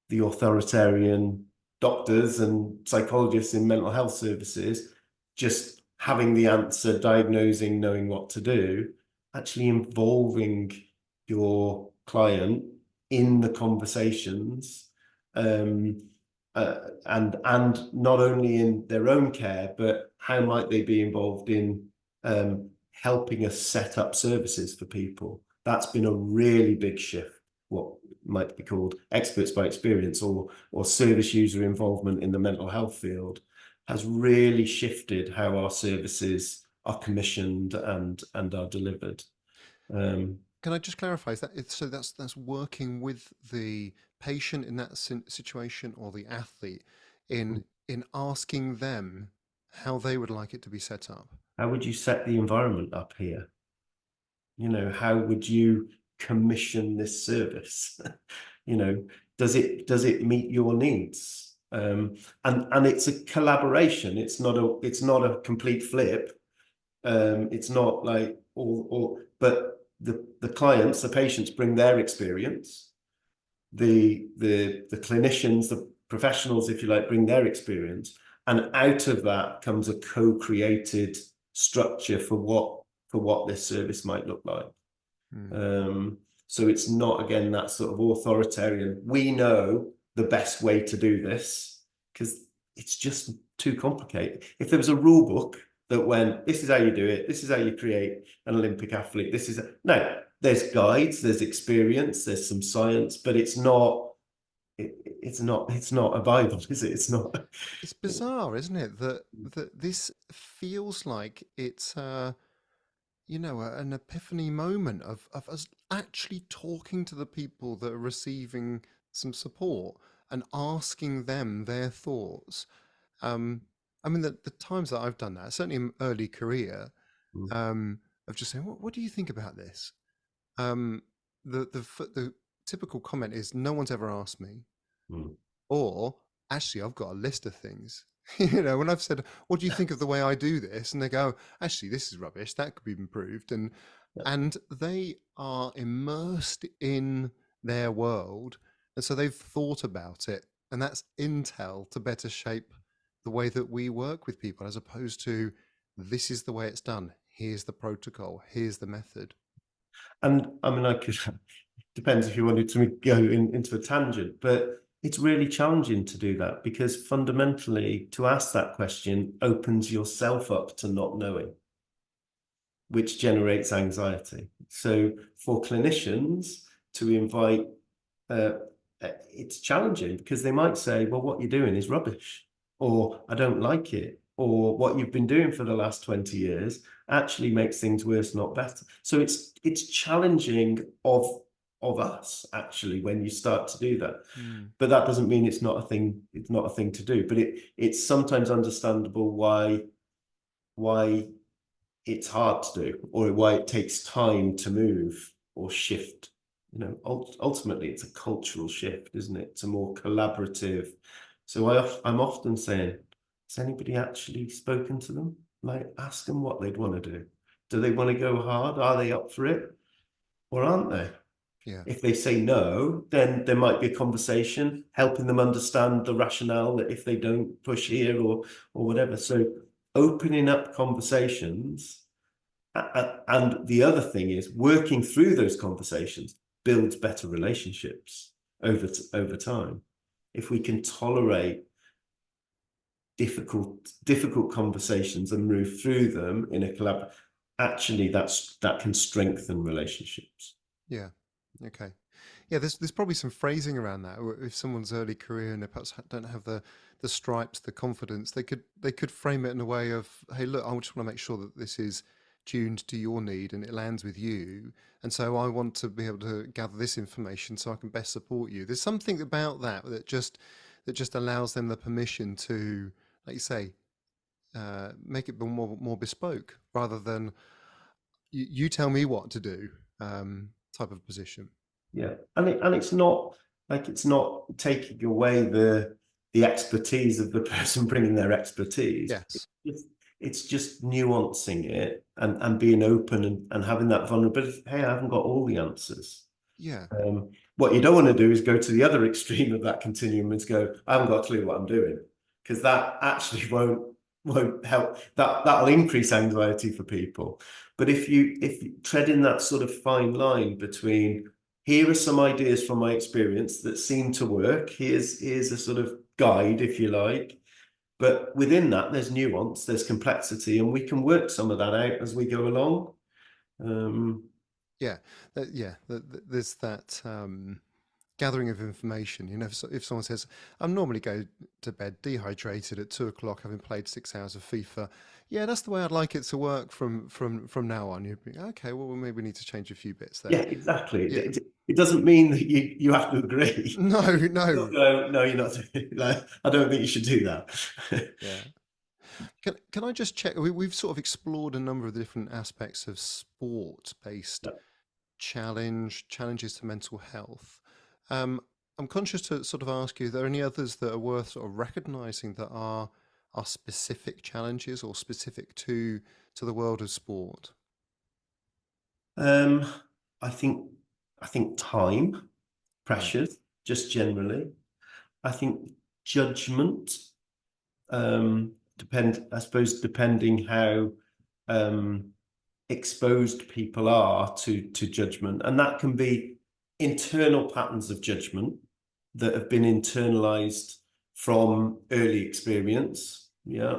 the authoritarian doctors and psychologists in mental health services just having the answer, diagnosing, knowing what to do, actually involving your client in the conversations, and not only in their own care, but how might they be involved in helping us set up services for people. That's been a really big shift, what might be called experts by experience or service user involvement in the mental health field, has really shifted how our services are commissioned and are delivered. Can I just clarify? Is that so? That's working with the patient in that situation, or the athlete in asking them how they would like it to be set up. How would you set the environment up here? How would you commission this service? Does it meet your needs? And it's a collaboration. It's not a complete flip. It's not like but the clients, the patients bring their experience. The clinicians, the professionals, if you like, bring their experience, and out of that comes a co-created structure for what this service might look like. So it's not, again, that sort of authoritarian, we know the best way to do this, because it's just too complicated. If there was a rule book that went, this is how you do it, this is how you create an Olympic athlete, no, there's guides, there's experience, there's some science, but it's not a Bible, is it? It's not. It's bizarre, isn't it, that this feels like it's an epiphany moment of us actually talking to the people that are receiving some support and asking them their thoughts. I mean, the times that I've done that, certainly in early career, of just saying, what do you think about this? The typical comment is, no one's ever asked me, or actually, I've got a list of things. When I've said, what do you think of the way I do this? And they go, actually, this is rubbish. That could be improved. And they are immersed in their world. And so they've thought about it. And that's intel to better shape the way that we work with people, as opposed to, this is the way it's done. Here's the protocol. Here's the method. And I mean, depends if you wanted to go into a tangent, but it's really challenging to do that, because fundamentally, to ask that question opens yourself up to not knowing, which generates anxiety. So for clinicians to invite, it's challenging, because they might say, well, what you're doing is rubbish, or I don't like it, or what you've been doing for the last 20 years actually makes things worse, not better. So it's challenging of us, actually, when you start to do that. But that doesn't mean it's not a thing to do. But it's sometimes understandable why it's hard to do, or why it takes time to move or shift. Ultimately, it's a cultural shift, isn't it? It's a more collaborative. So I'm often saying, has anybody actually spoken to them? Like, ask them what they'd want to do. Do they want to go hard? Are they up for it? Or aren't they? Yeah. If they say no, then there might be a conversation, helping them understand the rationale that if they don't push here or whatever. So opening up conversations. And the other thing is, working through those conversations builds better relationships over time. If we can tolerate difficult conversations and move through them in a collab, actually that can strengthen relationships. Yeah. Okay. Yeah, there's probably some phrasing around that. If someone's early career and they perhaps don't have the stripes, the confidence, they could frame it in a way of, hey, look, I just want to make sure that this is tuned to your need and it lands with you. And so I want to be able to gather this information so I can best support you. There's something about that just allows them the permission to, like you say, make it more bespoke rather than you tell me what to do type of position. Yeah, and it's not like, it's not taking away the expertise of the person bringing their expertise. Yes. It's just nuancing it and being open and having that vulnerability. Hey, I haven't got all the answers. Yeah. What you don't want to do is go to the other extreme of that continuum and go, I haven't got a clue what I'm doing, because that actually won't help. That'll increase anxiety for people. But if you tread in that sort of fine line between, here are some ideas from my experience that seem to work, here's a sort of guide, if you like, but within that there's nuance, there's complexity, and we can work some of that out as we go along. Yeah. There's that gathering of information. If someone says, I normally go to bed dehydrated at 2 o'clock, having played 6 hours of FIFA. Yeah, that's the way I'd like it to work from now on. You'd be, okay, well, maybe we need to change a few bits there. Yeah, exactly. Yeah. It doesn't mean that you have to agree. No. No, you're not. Like, I don't think you should do that. Yeah. Can I just check? We've sort of explored a number of different aspects of sport-based challenges to mental health. I'm conscious to sort of ask you, are there any others that are worth sort of recognizing that are specific challenges or specific to the world of sport? I think time Right. pressures, just generally. I think judgment, I suppose, depending how exposed people are to judgment, and that can be internal patterns of judgment that have been internalized from early experience. Yeah,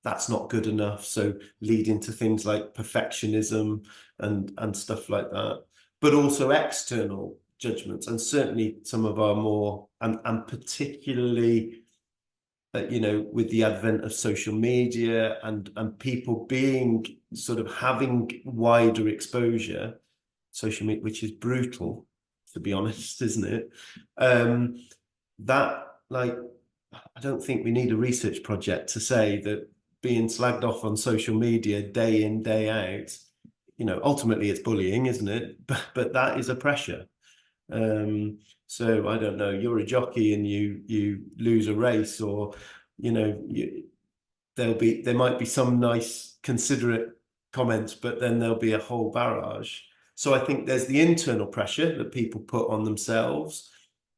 that's not good enough, so leading to things like perfectionism and stuff like that, but also external judgments, and certainly some of our more, and particularly with the advent of social media and people being sort of having wider exposure, social media, which is brutal, to be honest, isn't it? That, like, I don't think we need a research project to say that being slagged off on social media day in, day out, ultimately it's bullying, isn't it? But that is a pressure. So I don't know, you're a jockey and you lose a race, or there might be some nice considerate comments, but then there'll be a whole barrage. So I think there's the internal pressure that people put on themselves,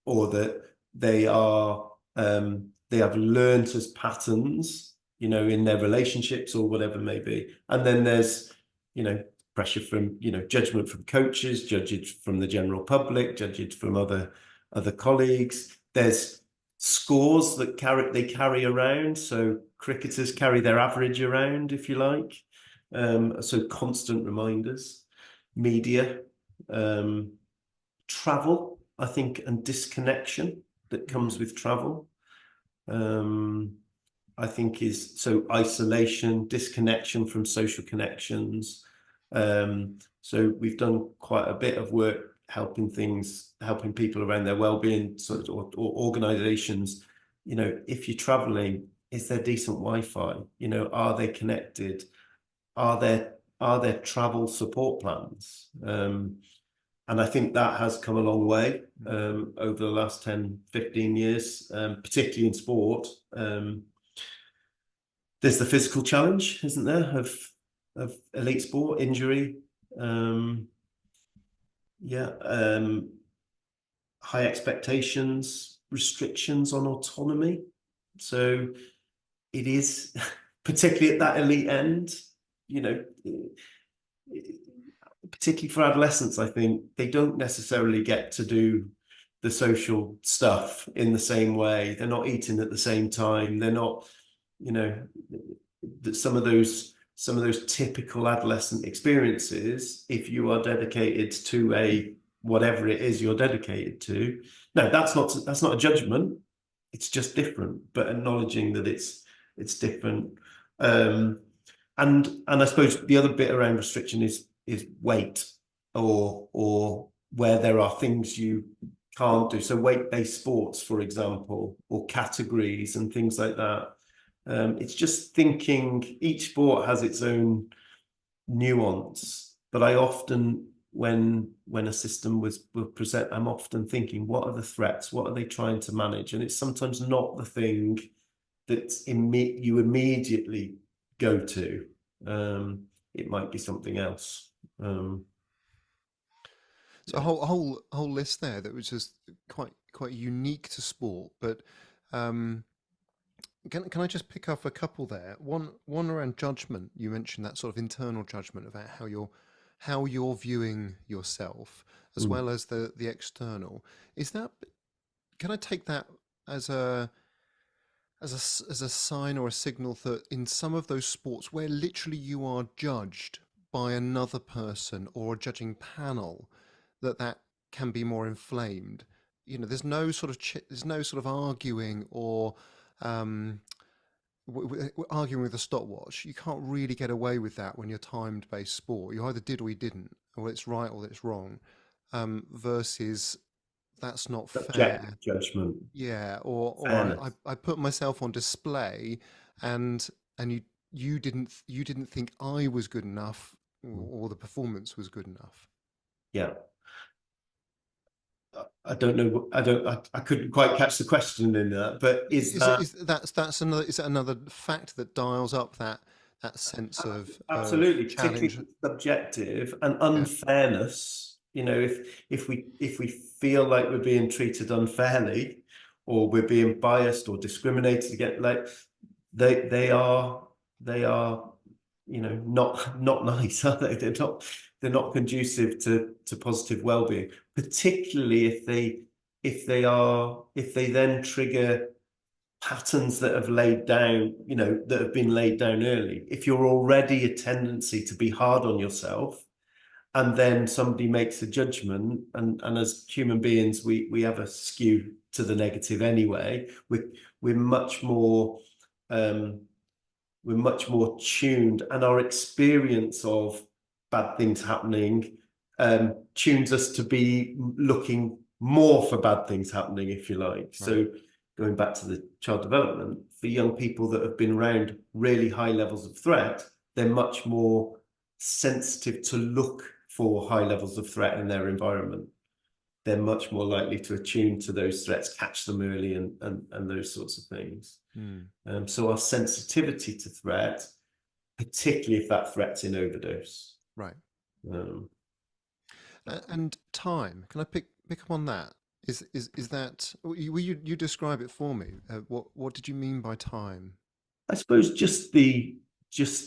or that they have learned as patterns, in their relationships or whatever it may be. And then there's, pressure from, judgment from coaches, judged from the general public, judged from other colleagues. There's scores that they carry around. So cricketers carry their average around, if you like. So constant reminders. Media, travel, I think, and disconnection that comes with travel. I think is so isolation, disconnection from social connections. So we've done quite a bit of work helping people around their well-being, sort of, or organizations. If you're traveling, is there decent Wi-Fi? Are they connected? Are there travel support plans? And I think that has come a long way over the last 10, 15 years, particularly in sport. There's the physical challenge, isn't there, of elite sport, injury, high expectations, restrictions on autonomy. So it is, particularly at that elite end, particularly for adolescents, I think they don't necessarily get to do the social stuff in the same way. They're not eating at the same time. They're not, you know, that some of those typical adolescent experiences, if you are dedicated to a whatever it is you're dedicated to. No, that's not a judgment. It's just different, but acknowledging that it's different. And I suppose the other bit around restriction is weight, or where there are things you can't do. So weight-based sports, for example, or categories and things like that. It's just thinking each sport has its own nuance, but I often, when a system will present, I'm often thinking, what are the threats? What are they trying to manage? And it's sometimes not the thing that you immediately go to. It might be something else. So a whole list there that was just quite unique to sport. But can I just pick up a couple there? One around judgment. You mentioned that sort of internal judgment about how you're viewing yourself, as Mm. well as the external. Is that, can I take that as a as a sign or a signal that in some of those sports where literally you are judged by another person or a judging panel, that can be more inflamed? You know, there's no sort of arguing or um, arguing with a stopwatch. You can't really get away with that when you're timed based sport. You either did or you didn't, or it's right or it's wrong. Versus that's not fair. Objective judgment, Yeah, or fairness. I put myself on display, and you didn't think I was good enough, or the performance was good enough. Yeah. I don't know. I couldn't quite catch the question in that, but is that That's another, is that another fact that dials up that sense of absolutely, particularly challenge? if it's subjective and Yeah, unfairness? If we feel like we're being treated unfairly, or we're being biased or discriminated against, like they are not nice, are they? They're not conducive to positive well-being, particularly if they then trigger patterns that have been laid down early. If you're already a tendency to be hard on yourself, and then somebody makes a judgment, and as human beings, we have a skew to the negative anyway. We're much more um, we're much more tuned, and our experience of bad things happening tunes us to be looking more for bad things happening, if you like. right. So going back to the child development, for young people that have been around really high levels of threat, they're much more sensitive to look for high levels of threat in their environment. They're much more likely to attune to those threats, catch them early, and those sorts of things. Mm, So our sensitivity to threat, particularly if that threat's in overdose. right. Um, And time. Can I pick up on that? Is that, will you describe it for me? What did you mean by time? I suppose just the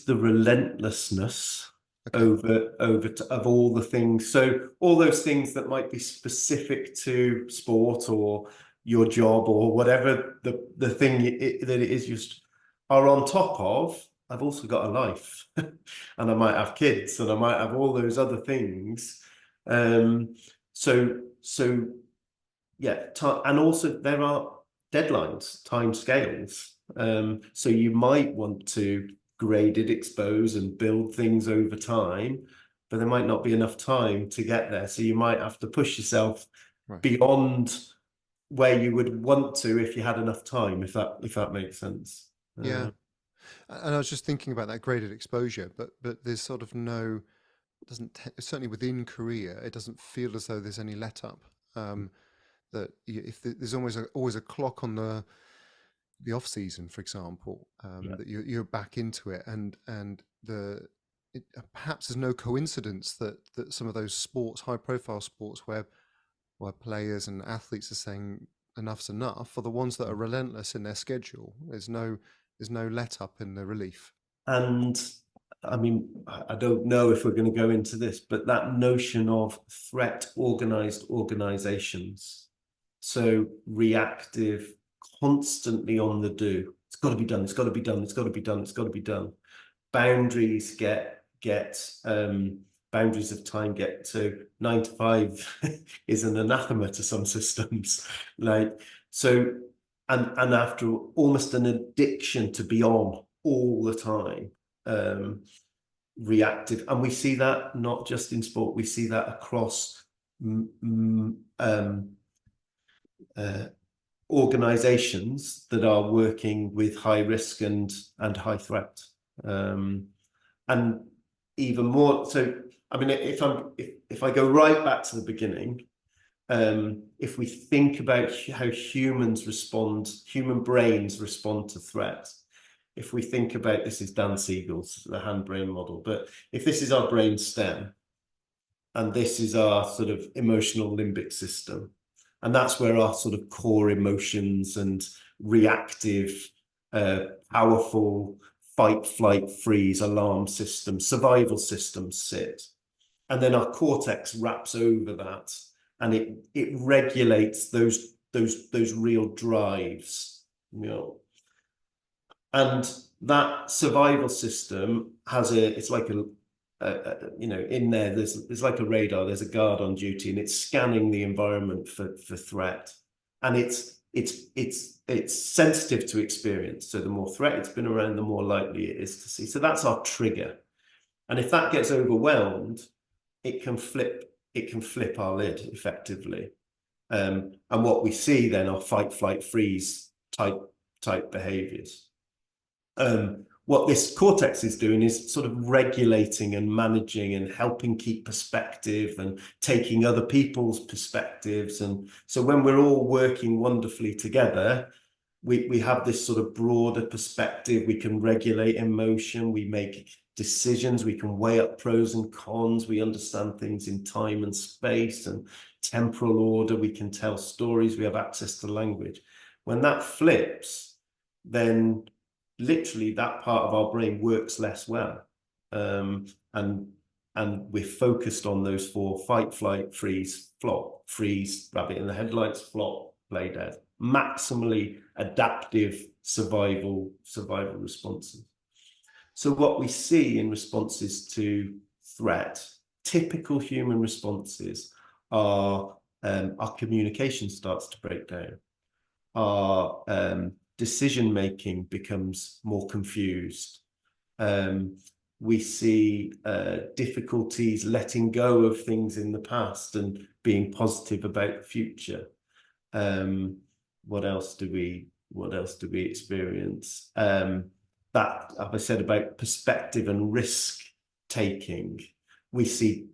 relentlessness Okay. of all the things. So all those things that might be specific to sport or your job or whatever the thing that it is you are on top of. I've also got a life, and I might have kids, and I might have all those other things. So yeah, and also there are deadlines, time scales. So you might want to grade it, expose, and build things over time, but there might not be enough time to get there. So you might have to push yourself Right. beyond where you would want to if you had enough time, if that makes sense. Yeah. And I was just thinking about that graded exposure, but there's sort of no, doesn't certainly within Korea, it doesn't feel as though there's any let up. That if there's always a clock on the off season, for example, Yeah. that you're back into it, and perhaps there's no coincidence that some of those sports, high profile sports, where players and athletes are saying enough's enough, are the ones that are relentless in their schedule. There's no let up in the relief. And I mean, I don't know if we're going to go into this, but that notion of threat organized organizations, so reactive constantly on the do. It's got to be done. It's got to be done. It's got to be done. It's got to be done. Boundaries boundaries of time get to 9 to 5 is an anathema to some systems. Like, so, and after almost an addiction to be on all the time, reactive. And we see that not just in sport, we see that across organizations that are working with high risk and high threat. And even more so, I mean, if I go right back to the beginning, if we think about how human brains respond to threat, if we think about, this is Dan Siegel's, the hand-brain model, but if this is our brain stem, and this is our sort of emotional limbic system, and that's where our sort of core emotions and reactive, powerful fight, flight, freeze, alarm systems, survival systems sit. And then our cortex wraps over that, and it regulates those real drives, you know. And that survival system has it's like you know, in there, there's like a radar, there's a guard on duty, and it's scanning the environment for threat. And it's sensitive to experience. So the more threat it's been around, the more likely it is to see. So that's our trigger. And if that gets overwhelmed, it can flip our lid effectively. And what we see then are fight, flight, freeze type behaviors. What this cortex is doing is sort of regulating and managing and helping keep perspective and taking other people's perspectives. And so when we're all working wonderfully together, we have this sort of broader perspective. We can regulate emotion, we make decisions, we can weigh up pros and cons, we understand things in time and space and temporal order, we can tell stories, we have access to language. When that flips, then literally that part of our brain works less well, and we're focused on those 4: fight, flight, freeze, flop. Freeze, rabbit in the headlights; flop, play dead. Maximally adaptive survival responses. So what we see in responses to threat, typical human responses, are our communication starts to break down. Our decision-making becomes more confused. We see difficulties letting go of things in the past and being positive about the future. What else do we experience? That, as I said, about perspective and risk taking. We see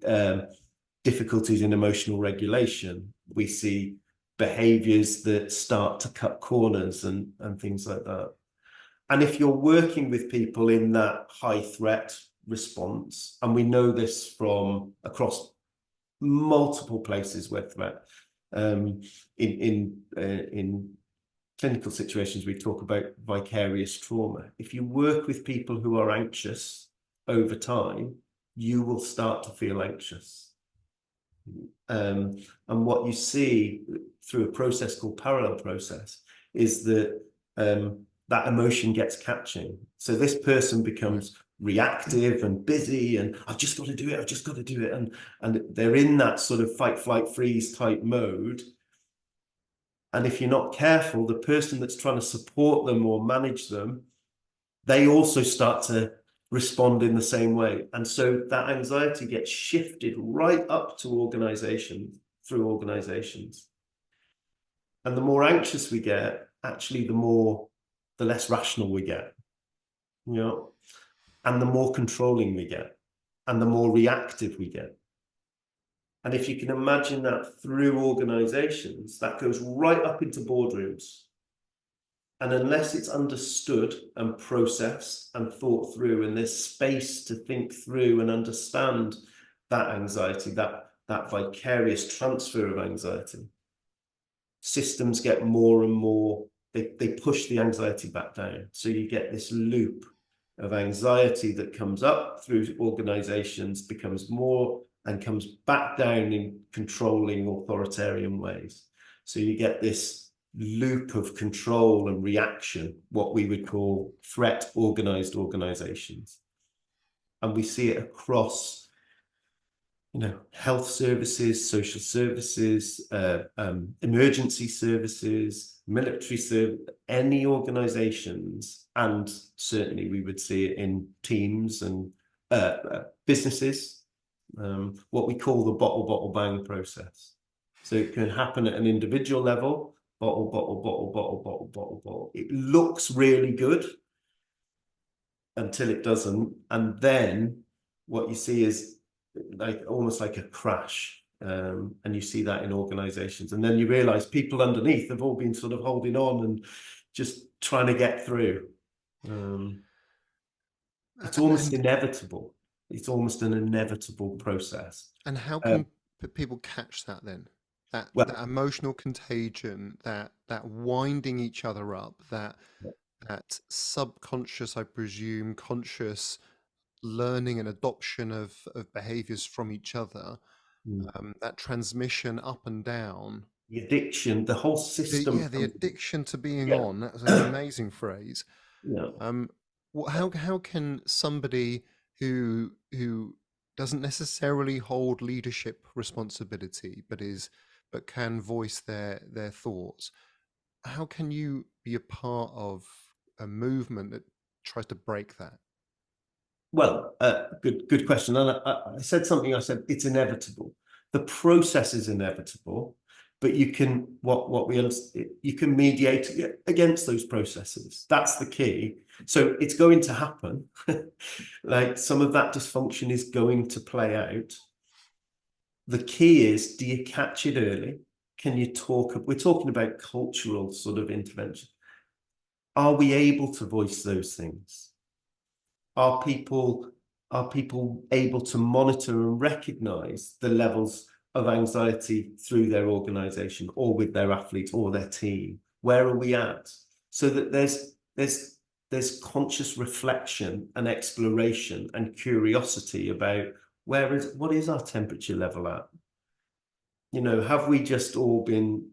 difficulties in emotional regulation. We see behaviors that start to cut corners and things like that. And if you're working with people in that high threat response, and we know this from across multiple places where threat, in clinical situations, we talk about vicarious trauma. If you work with people who are anxious over time, you will start to feel anxious. And what you see through a process called parallel process is that that emotion gets catching. So this person becomes reactive and busy, and I've just got to do it, I've just got to do it. And they're in that sort of fight, flight, freeze type mode. And if you're not careful, the person that's trying to support them or manage them, they also start to respond in the same way. And so that anxiety gets shifted right up to organizations, through organizations. And the more anxious we get, actually, the less rational we get, you know, and the more controlling we get, and the more reactive we get. And if you can imagine that through organizations, that goes right up into boardrooms. And unless it's understood and processed and thought through, and there's space to think through and understand that anxiety, that vicarious transfer of anxiety, systems get more and more, they push the anxiety back down. So you get this loop of anxiety that comes up through organizations, becomes more, and comes back down in controlling authoritarian ways. So you get this loop of control and reaction, what we would call threat organized organizations. And we see it across, health services, social services, emergency services, military service, any organizations, and certainly we would see it in teams and businesses, what we call the bottle, bottle, bang process. So it can happen at an individual level, bottle, bottle, bottle, bottle, bottle, bottle, bottle. It looks really good until it doesn't. And then what you see is like almost like a crash. And you see that in organizations. And then you realize people underneath have all been sort of holding on and just trying to get through. It's almost inevitable. It's almost an inevitable process. And how Um, can people catch that then? That well, that emotional contagion, that winding each other up, that subconscious, I presume, conscious learning and adoption of behaviors from each other, that transmission up and down. the addiction, the whole system. The addiction to being Yeah, on. That's an amazing phrase. yeah. How can somebody who doesn't necessarily hold leadership responsibility, but can voice their thoughts, how can you be a part of a movement that tries to break that? Well, good question. And I said something. I said it's inevitable. The process is inevitable, but you can you can mediate against those processes. That's the key. So it's going to happen. Like some of that dysfunction is going to play out. The key is, do you catch it early? Can you talk? We're talking about cultural sort of intervention. Are we able to voice those things? Are people able to monitor and recognize the levels of anxiety through their organization or with their athletes or their team? Where are we at? So that there's conscious reflection and exploration and curiosity about what is our temperature level at? Have we just all been,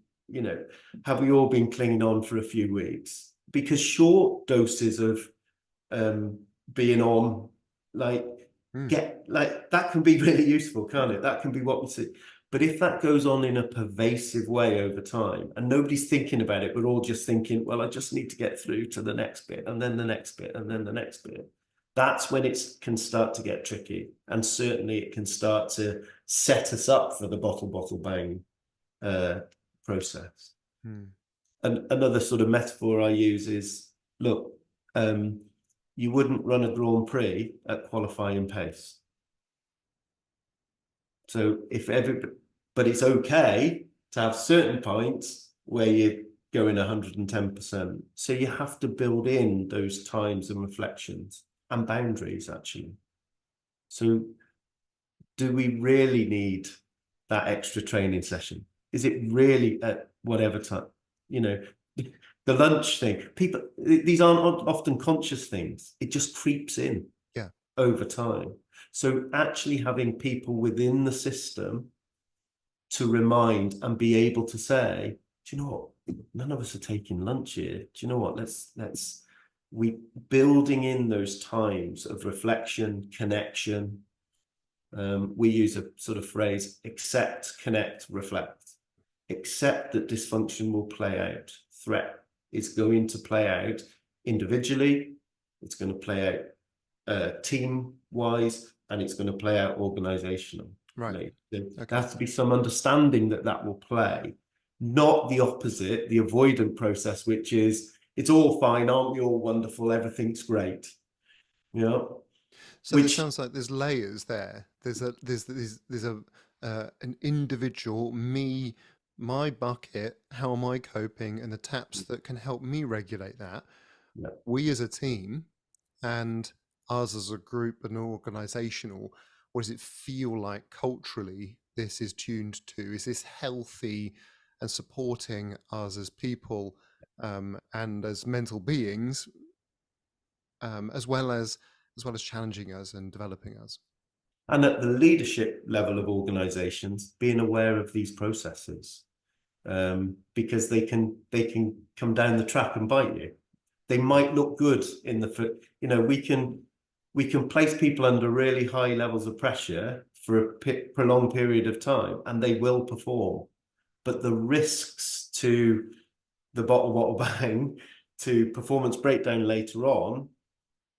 have we all been clinging on for a few weeks? Because short doses of being on, like that can be really useful, can't it? That can be what we see. But if that goes on in a pervasive way over time and nobody's thinking about it, we're all just thinking, well, I just need to get through to the next bit and then the next bit and then the next bit. That's when it can start to get tricky. And certainly it can start to set us up for the bottle, bottle, bang process. And another sort of metaphor I use is, look, you wouldn't run a Grand Prix at qualifying pace. So but it's okay to have certain points where you're going 110%. So you have to build in those times and reflections and boundaries, actually. So do we really need that extra training session? Is it really at whatever time? The lunch thing, these aren't often conscious things. It just creeps in over time. So actually having people within the system to remind and be able to say, do you know what? None of us are taking lunch here. Do you know what? We building in those times of reflection, connection. We use a sort of phrase, accept, connect, reflect. Accept that dysfunction will play out. Threat is going to play out individually. It's going to play out team-wise, and it's going to play out organizational. Right. There has to be some understanding that will play, not the opposite, the avoidant process, which is, it's all fine, aren't we all wonderful, everything's great. So it sounds like there's layers there. There's an individual, me, my bucket, how am I coping, and the taps that can help me regulate that. Yeah. We as a team and us as a group and organizational, what does it feel like culturally this is tuned to? Is this healthy and supporting us as people and as mental beings, as well as challenging us and developing us? And at the leadership level of organizations, being aware of these processes. because they can come down the track and bite you. They might look good in the, we can place people under really high levels of pressure for a prolonged period of time, and they will perform. But the risks to the bottle bang, to performance breakdown later on,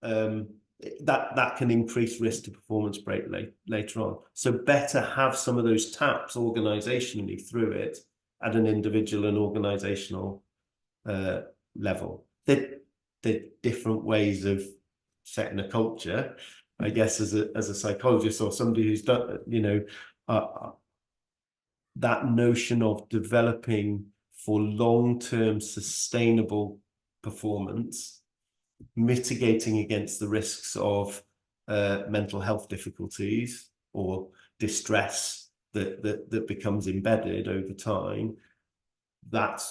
that can increase risk to performance break later on. So better have some of those taps organizationally through it at an individual and organizational level. They're different ways of setting a culture, I guess, as a psychologist or somebody who's done, that notion of developing for long-term sustainable performance, mitigating against the risks of mental health difficulties or distress that becomes embedded over time. That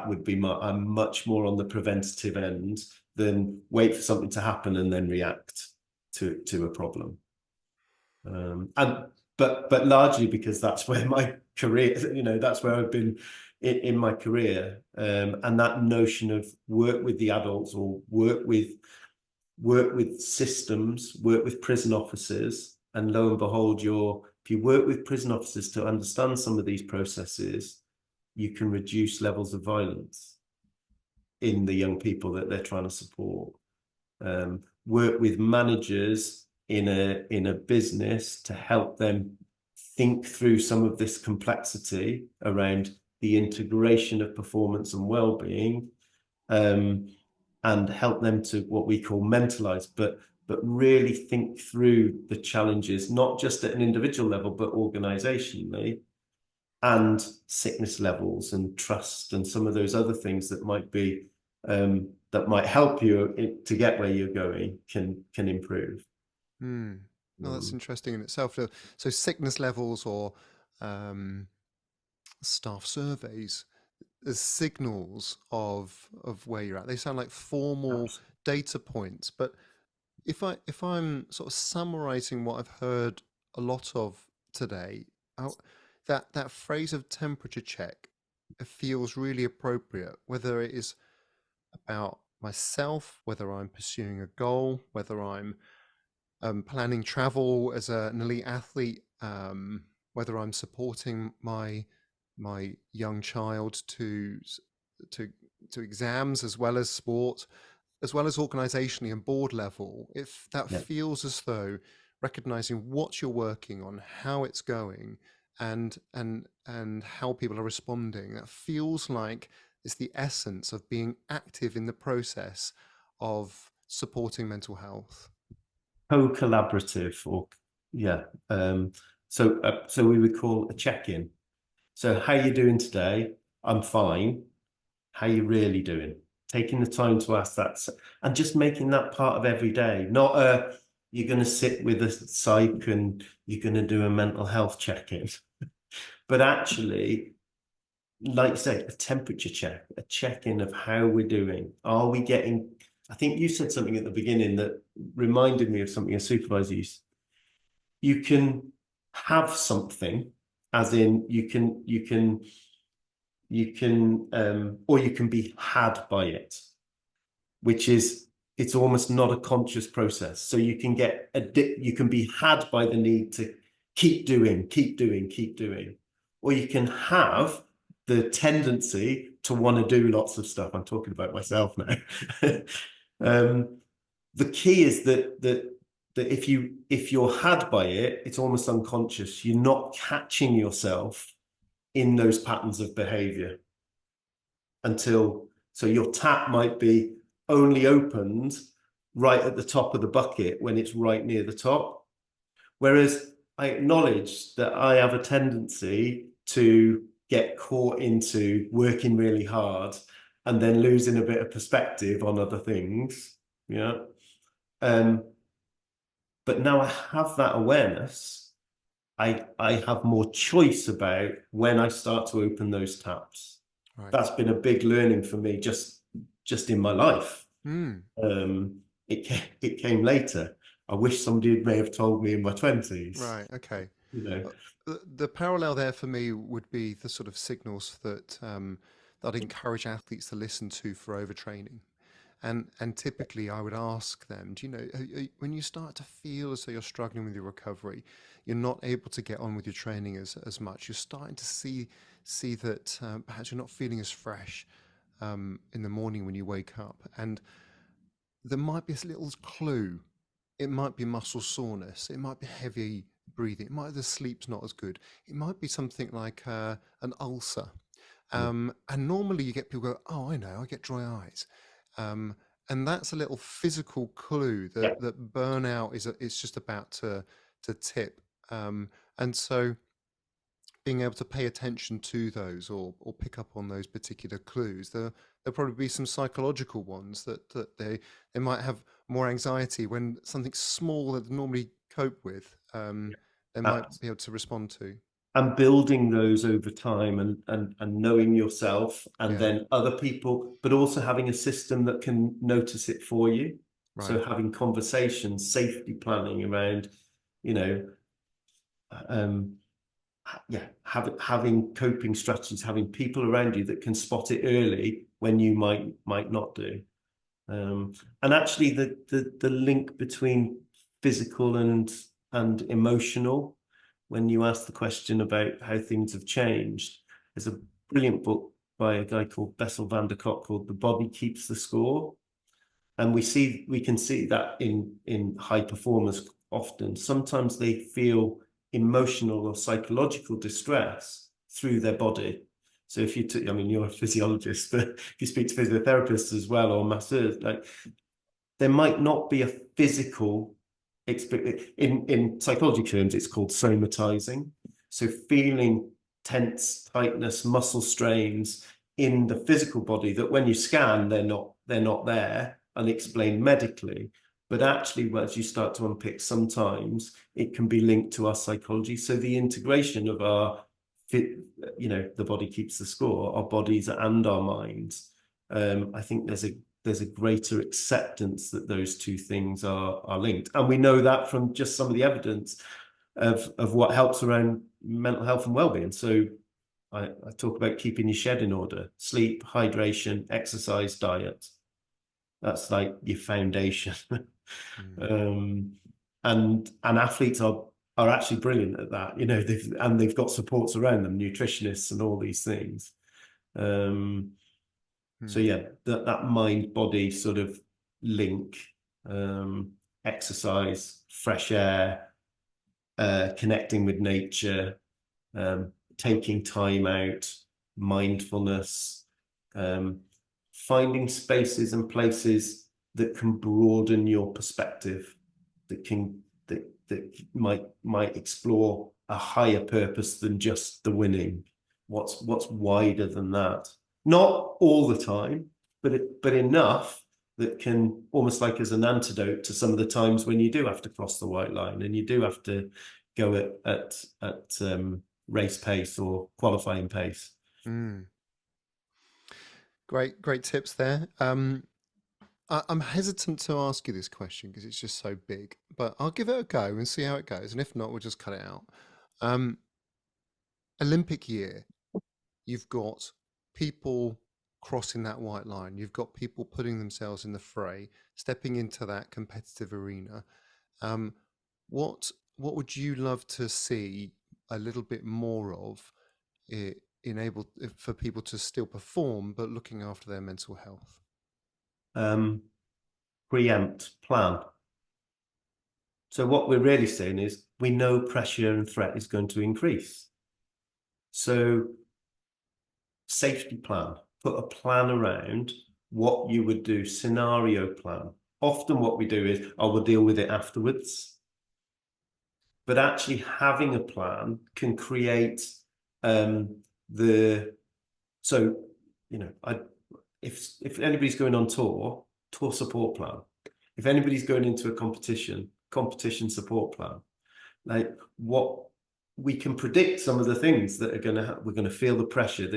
would be I'm much more on the preventative end than wait for something to happen and then react to a problem. But largely because that's where my career, that's where I've been in my career, and that notion of work with the adults or work with systems, work with prison officers, and lo and behold, if you work with prison officers to understand some of these processes, you can reduce levels of violence in the young people that they're trying to support. Work with managers in a business to help them think through some of this complexity around the integration of performance and well-being, and help them to what we call mentalize, but really think through the challenges, not just at an individual level, but organizationally, and sickness levels and trust and some of those other things that might help you to get where you're going can improve. Well, that's interesting in itself. So sickness levels or staff surveys as signals of where you're at. They sound like formal Absolutely. data points, but if I'm sort of summarizing what I've heard a lot of today, that phrase of temperature check feels really appropriate, whether it is about myself, whether I'm pursuing a goal, whether I'm planning travel as an elite athlete, whether I'm supporting my young child to exams as well as sport, as well as organizationally and board level. If that feels as though recognizing what you're working on, how it's going, and how people are responding, that feels like it's the essence of being active in the process of supporting mental health. Co-collaborative, so we would call a check-in. So how you doing today? I'm fine. How you really doing? Taking the time to ask that, and just making that part of every day. Not you're going to sit with a psych and you're going to do a mental health check-in, but actually, like you say, a temperature check, a check-in of how we're doing. Are we getting? I think you said something at the beginning that reminded me of something a supervisor used. You can have something, as in you can, or you can be had by it, which is, it's almost not a conscious process. So you can you can be had by the need to keep doing, or you can have the tendency to want to do lots of stuff. I'm talking about myself now. The key is that if you're had by it, it's almost unconscious. You're not catching yourself in those patterns of behavior so your tap might be only opened right at the top of the bucket when it's right near the top. Whereas I acknowledge that I have a tendency to get caught into working really hard and then losing a bit of perspective on other things. But now I have that awareness, I have more choice about when I start to open those taps. Right. That's been a big learning for me just in my life. It came later. I wish somebody may have told me in my 20s. Right. Okay. you know. The parallel there for me would be the sort of signals that that I'd encourage athletes to listen to for overtraining. And typically I would ask them, do you know, when you start to feel as though you're struggling with your recovery, you're not able to get on with your training as much, you're starting to see that perhaps you're not feeling as fresh in the morning when you wake up. And there might be a little clue. It might be muscle soreness. It might be heavy breathing. It might be the sleep's not as good. It might be something like an ulcer. Yeah. And normally you get people go, oh, I know, I get dry eyes. And that's a little physical clue Yeah. that burnout it's just about to tip. And so being able to pay attention to those or pick up on those particular clues, there'll probably be some psychological ones that they might have more anxiety when something small that they normally cope with, they might Abs- be able to respond to. and building those over time, and knowing yourself and Yeah, then other people, but also having a system that can notice it for you. right. So having conversations, safety planning around, you know, um, yeah, having coping strategies, having people around you that can spot it early when you might not do. And actually, the link between physical and emotional, when you ask the question about how things have changed, there's a brilliant book by a guy called Bessel van der Kolk called "The Body Keeps the Score," and we can see that in high performers often. Sometimes they feel emotional or psychological distress through their body. So if I mean, you're a physiologist, but if you speak to physiotherapists as well or masseurs, like there might not be a physical experience. In psychology terms, it's called somatizing. So feeling tense, tightness, muscle strains in the physical body that when you scan, they're not there, unexplained medically. But actually, as you start to unpick, sometimes it can be linked to our psychology. So the integration of our the body keeps the score, our bodies and our minds. I think there's a greater acceptance that those two things are linked. And we know that from just some of the evidence of what helps around mental health and well-being. So I talk about keeping your shed in order: sleep, hydration, exercise, diet. That's like your foundation. Mm. um, and athletes are actually brilliant at that. They've got supports around them, nutritionists and all these things. Um, so Mm. yeah, that mind body sort of link, exercise, fresh air, connecting with nature, taking time out, mindfulness, um, finding spaces and places that can broaden your perspective, that might explore a higher purpose than just the winning. What's wider than that? Not all the time, but enough that can, almost like as an antidote to some of the times when you do have to cross the white line and you do have to go at race pace or qualifying pace. Mm. Great tips there. I'm hesitant to ask you this question because it's just so big, but I'll give it a go and see how it goes. And if not, we'll just cut it out. Um, Olympic year, you've got people crossing that white line. You've got people putting themselves in the fray, stepping into that competitive arena. Um, what would you love to see a little bit more of, enable for people to still perform but looking after their mental health? Um, Preempt, plan. So what we're really saying is we know pressure and threat is going to increase. So safety plan, put a plan around what you would do, scenario plan. Often what we do is, I will deal with it afterwards. But actually having a plan can create the, so, if anybody's going on tour support plan. If anybody's going into a competition support plan. Like, what we can predict some of the things that are we're gonna feel the pressure.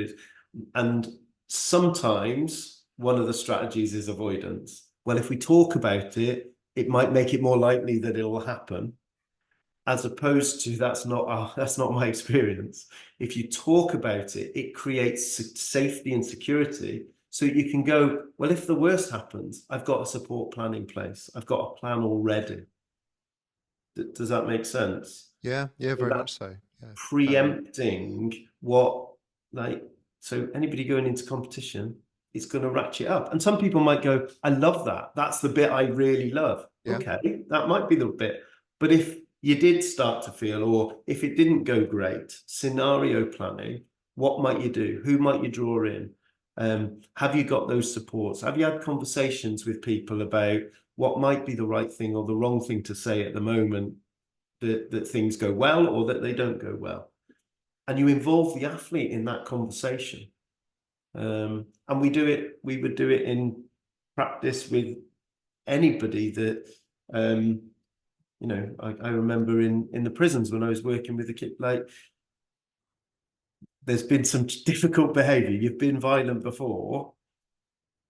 And sometimes one of the strategies is avoidance. Well, if we talk about it, it might make it more likely that it will happen. as opposed to that's not my experience. If you talk about it, it creates safety and security. So you can go, well, if the worst happens, I've got a support plan in place. I've got a plan already. Does that make sense? Yeah, yeah, So very that much so. Yeah, totally. preempting what, like, so anybody going into competition, it's going to ratchet up. And some people might go, I love that. That's the bit I really love. Yeah. Okay, that might be the bit. But if you did start to feel, or if it didn't go great, scenario planning, what might you do? Who might you draw in? Have you got those supports? Have you had conversations with people about what might be the right thing or the wrong thing to say at the moment, that things go well or that they don't go well? And you involve the athlete in that conversation. And we would do it in practice with anybody that, I remember in the prisons when I was working with the kid, like, there's been some difficult behavior. You've been violent before.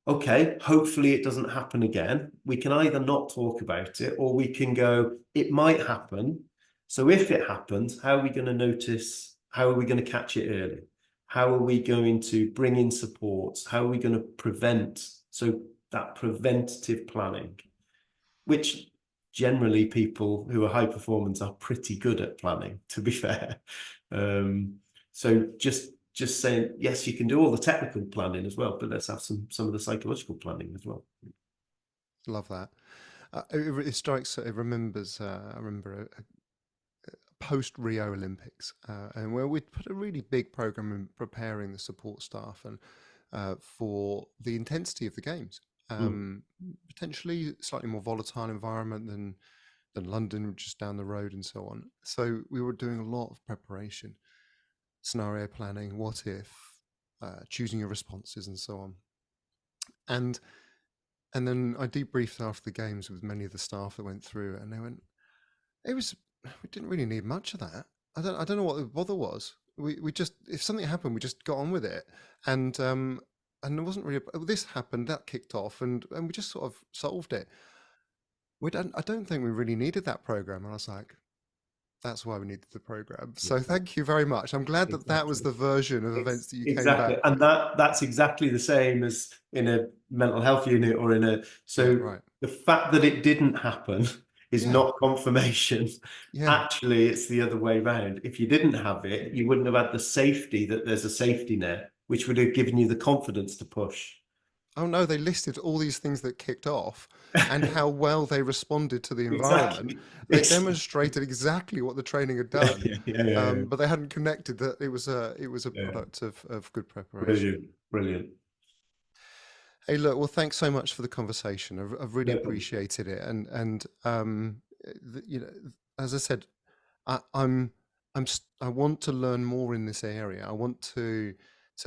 Okay, hopefully it doesn't happen again. We can either not talk about it, or we can go, it might happen. So if it happens, how are we going to notice? How are we going to catch it early? How are we going to bring in supports? How are we going to prevent? So that preventative planning, which generally people who are high performance are pretty good at planning, to be fair. So just saying, yes, you can do all the technical planning as well, but let's have some of the psychological planning as well. Love that. It strikes. It remembers. I remember a post Rio Olympics, and where we'd put a really big program in preparing the support staff and for the intensity of the games. Potentially slightly more volatile environment than London, just down the road, and so on. So we were doing a lot of preparation, scenario planning, what if, choosing your responses, and so on. And then I debriefed after the games with many of the staff that went through, and they went, we didn't really need much of that. I don't know what the bother was. We just, if something happened, we just got on with it, and there wasn't really this happened, that kicked off, and we just sort of solved it. I don't think we really needed that program. And I was like, that's why we needed the program. So thank you very much. I'm glad that that was the version of events that you came back And with. that's exactly the same as in a mental health unit or in a, so Yeah, right. the fact that it didn't happen is Yeah. not confirmation. Yeah. Actually, it's the other way around. If you didn't have it, you wouldn't have had the safety that there's a safety net, which would have given you the confidence to push. Oh no, they listed all these things that kicked off and how well they responded to the environment. Exactly. They demonstrated exactly what the training had done, Yeah. but they hadn't connected that it was a Yeah. product of good preparation. Brilliant. Hey, look, well, thanks so much for the conversation. I've really No problem. appreciated it, and you know, as I said, I'm I want to learn more in this area. I want to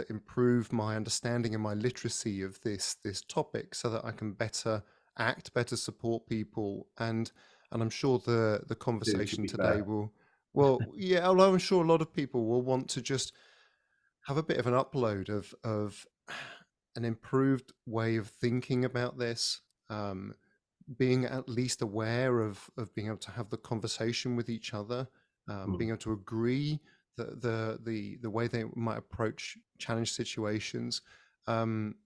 improve my understanding and my literacy of this topic so that I can better act, better support people, and I'm sure the To conversation be today fair. will, well, yeah, although I'm sure a lot of people will want to just have a bit of an upload of an improved way of thinking about this, being at least aware of being able to have the conversation with each other, being able to agree that the way they might approach challenge situations.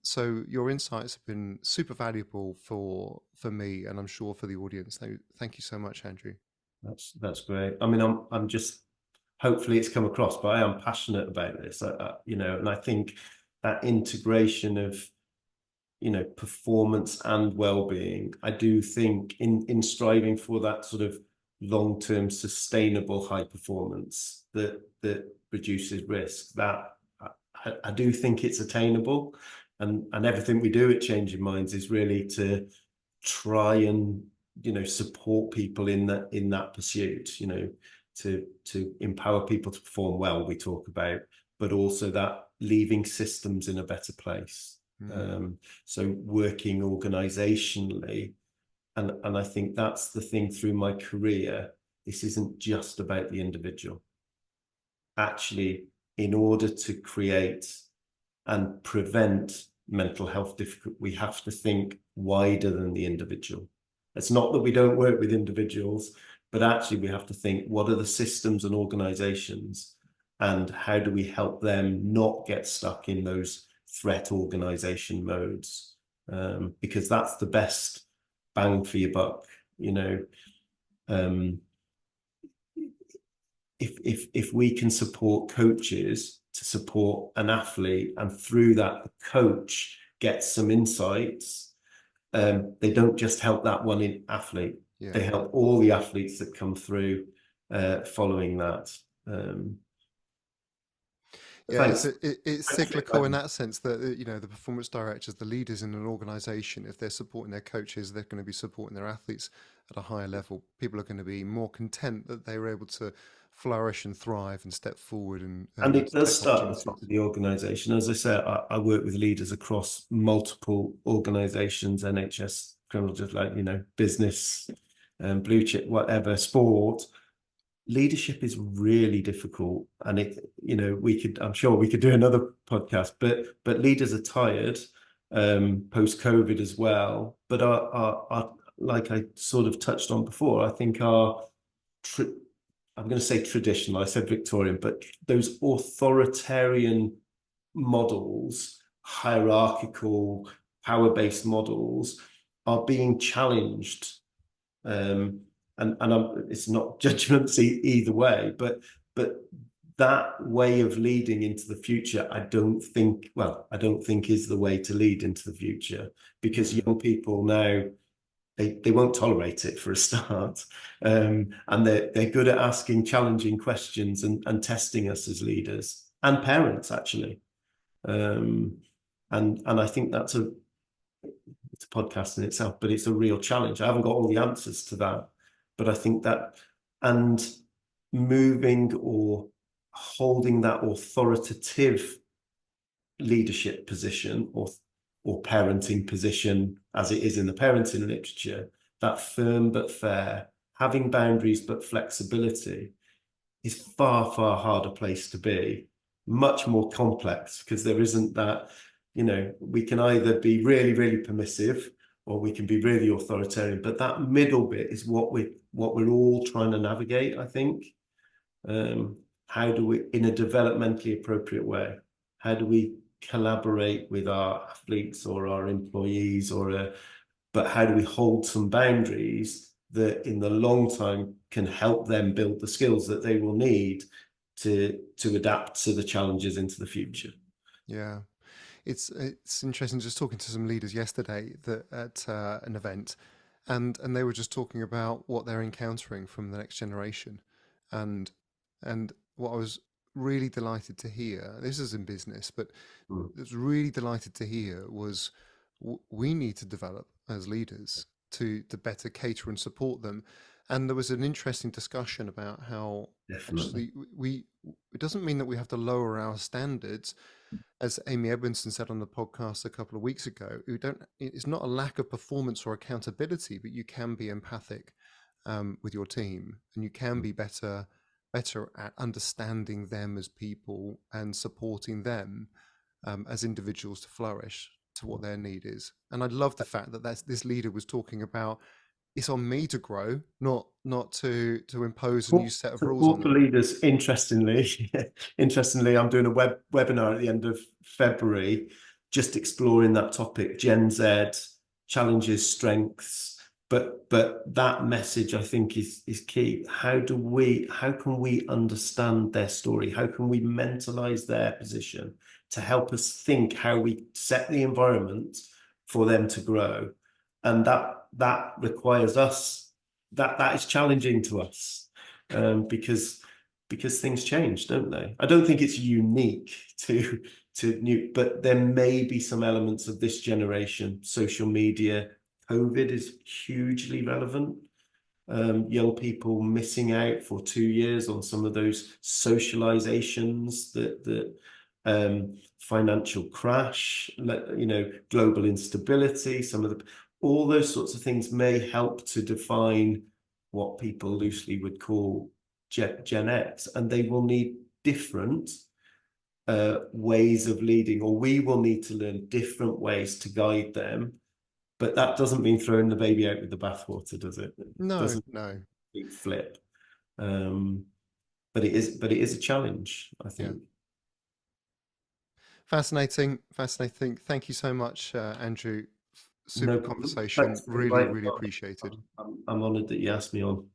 So your insights have been super valuable for me, and I'm sure for the audience. Thank you so much, Andrew. That's great. I mean, I'm just, hopefully it's come across, but I am passionate about this. And I think that integration of, performance and well-being, I do think in striving for that sort of long-term sustainable high performance that reduces risk, that I do think it's attainable, and everything we do at Changing Minds is really to try and support people in that pursuit, to empower people to perform well, we talk about, but also that leaving systems in a better place. So working organizationally, and I think that's the thing through my career. This isn't just about the individual. Actually, in order to create and prevent mental health difficulty, we have to think wider than the individual. It's not that we don't work with individuals, but actually we have to think, what are the systems and organizations, and how do we help them not get stuck in those threat organization modes? Because that's the best bang for your buck, you know. If we can support coaches to support an athlete, and through that the coach gets some insights, they don't just help that one athlete, they help all the athletes that come through following that. Thanks. It's cyclical in that sense that, you know, the performance directors, the leaders in an organization, if they're supporting their coaches, they're going to be supporting their athletes at a higher level. People are going to be more content that they were able to flourish and thrive and step forward And and it does take start at the opportunities. top of the organization. As I said, I work with leaders across multiple organizations, NHS, criminal justice, like, you know, business, blue chip, whatever, sport. Leadership is really difficult, and it, you know, I'm sure we could do another podcast, but leaders are tired, post COVID as well. But our like I sort of touched on before, I think I'm going to say traditional, I said Victorian, but those authoritarian models, hierarchical, power-based models, are being challenged. It's not judgments either way, but that way of leading into the future, I don't think is the way to lead into the future, because young people now, they won't tolerate it for a start, and they're good at asking challenging questions and testing us as leaders and parents, actually. And I think it's a podcast in itself, but it's a real challenge. I haven't got all the answers to that, but I think that, and moving or holding that authoritative leadership position, or parenting position, as it is in the parenting literature, that firm but fair, having boundaries but flexibility, is far, far harder place to be, much more complex, because there isn't that, you know, we can either be really, really permissive, or we can be really authoritarian, but that middle bit is what we're all trying to navigate, I think. How do we, in a developmentally appropriate way, how do we collaborate with our athletes or our employees, but how do we hold some boundaries that in the long time can help them build the skills that they will need to adapt to the challenges into the future? Yeah. It's interesting, just talking to some leaders yesterday at an event, and they were just talking about what they're encountering from the next generation, and what I was really delighted to hear. This is in business, but I was really delighted to hear was we need to develop as leaders to better cater and support them. And there was an interesting discussion about how Definitely. actually it doesn't mean that we have to lower our standards. As Amy Edmondson said on the podcast a couple of weeks ago, it's not a lack of performance or accountability, but you can be empathic with your team, and you can be better at understanding them as people and supporting them as individuals to flourish to what their need is. And I love the fact that this leader was talking about, it's on me to grow, not to impose a new set of rules on For them. leaders, interestingly, I'm doing a webinar at the end of February, just exploring that topic, Gen Z, challenges, strengths. But that message, I think, is key. How can we understand their story? How can we mentalize their position to help us think how we set the environment for them to grow? And that requires us, that is challenging to us, because things change, don't they? I don't think it's unique to new, but there may be some elements of this generation. Social media, COVID is hugely relevant. Young people missing out for 2 years on some of those socializations, that financial crash, you know, global instability, all those sorts of things may help to define what people loosely would call Gen X, and they will need different ways of leading, or we will need to learn different ways to guide them. But that doesn't mean throwing the baby out with the bathwater, does it? No, Doesn't. no. complete flip. But it is a challenge, I Yeah. think. Fascinating, fascinating. Thank you so much, Andrew. No Super problem. conversation. Thanks for Really, inviting me really on. appreciated. I'm honoured that you asked me on.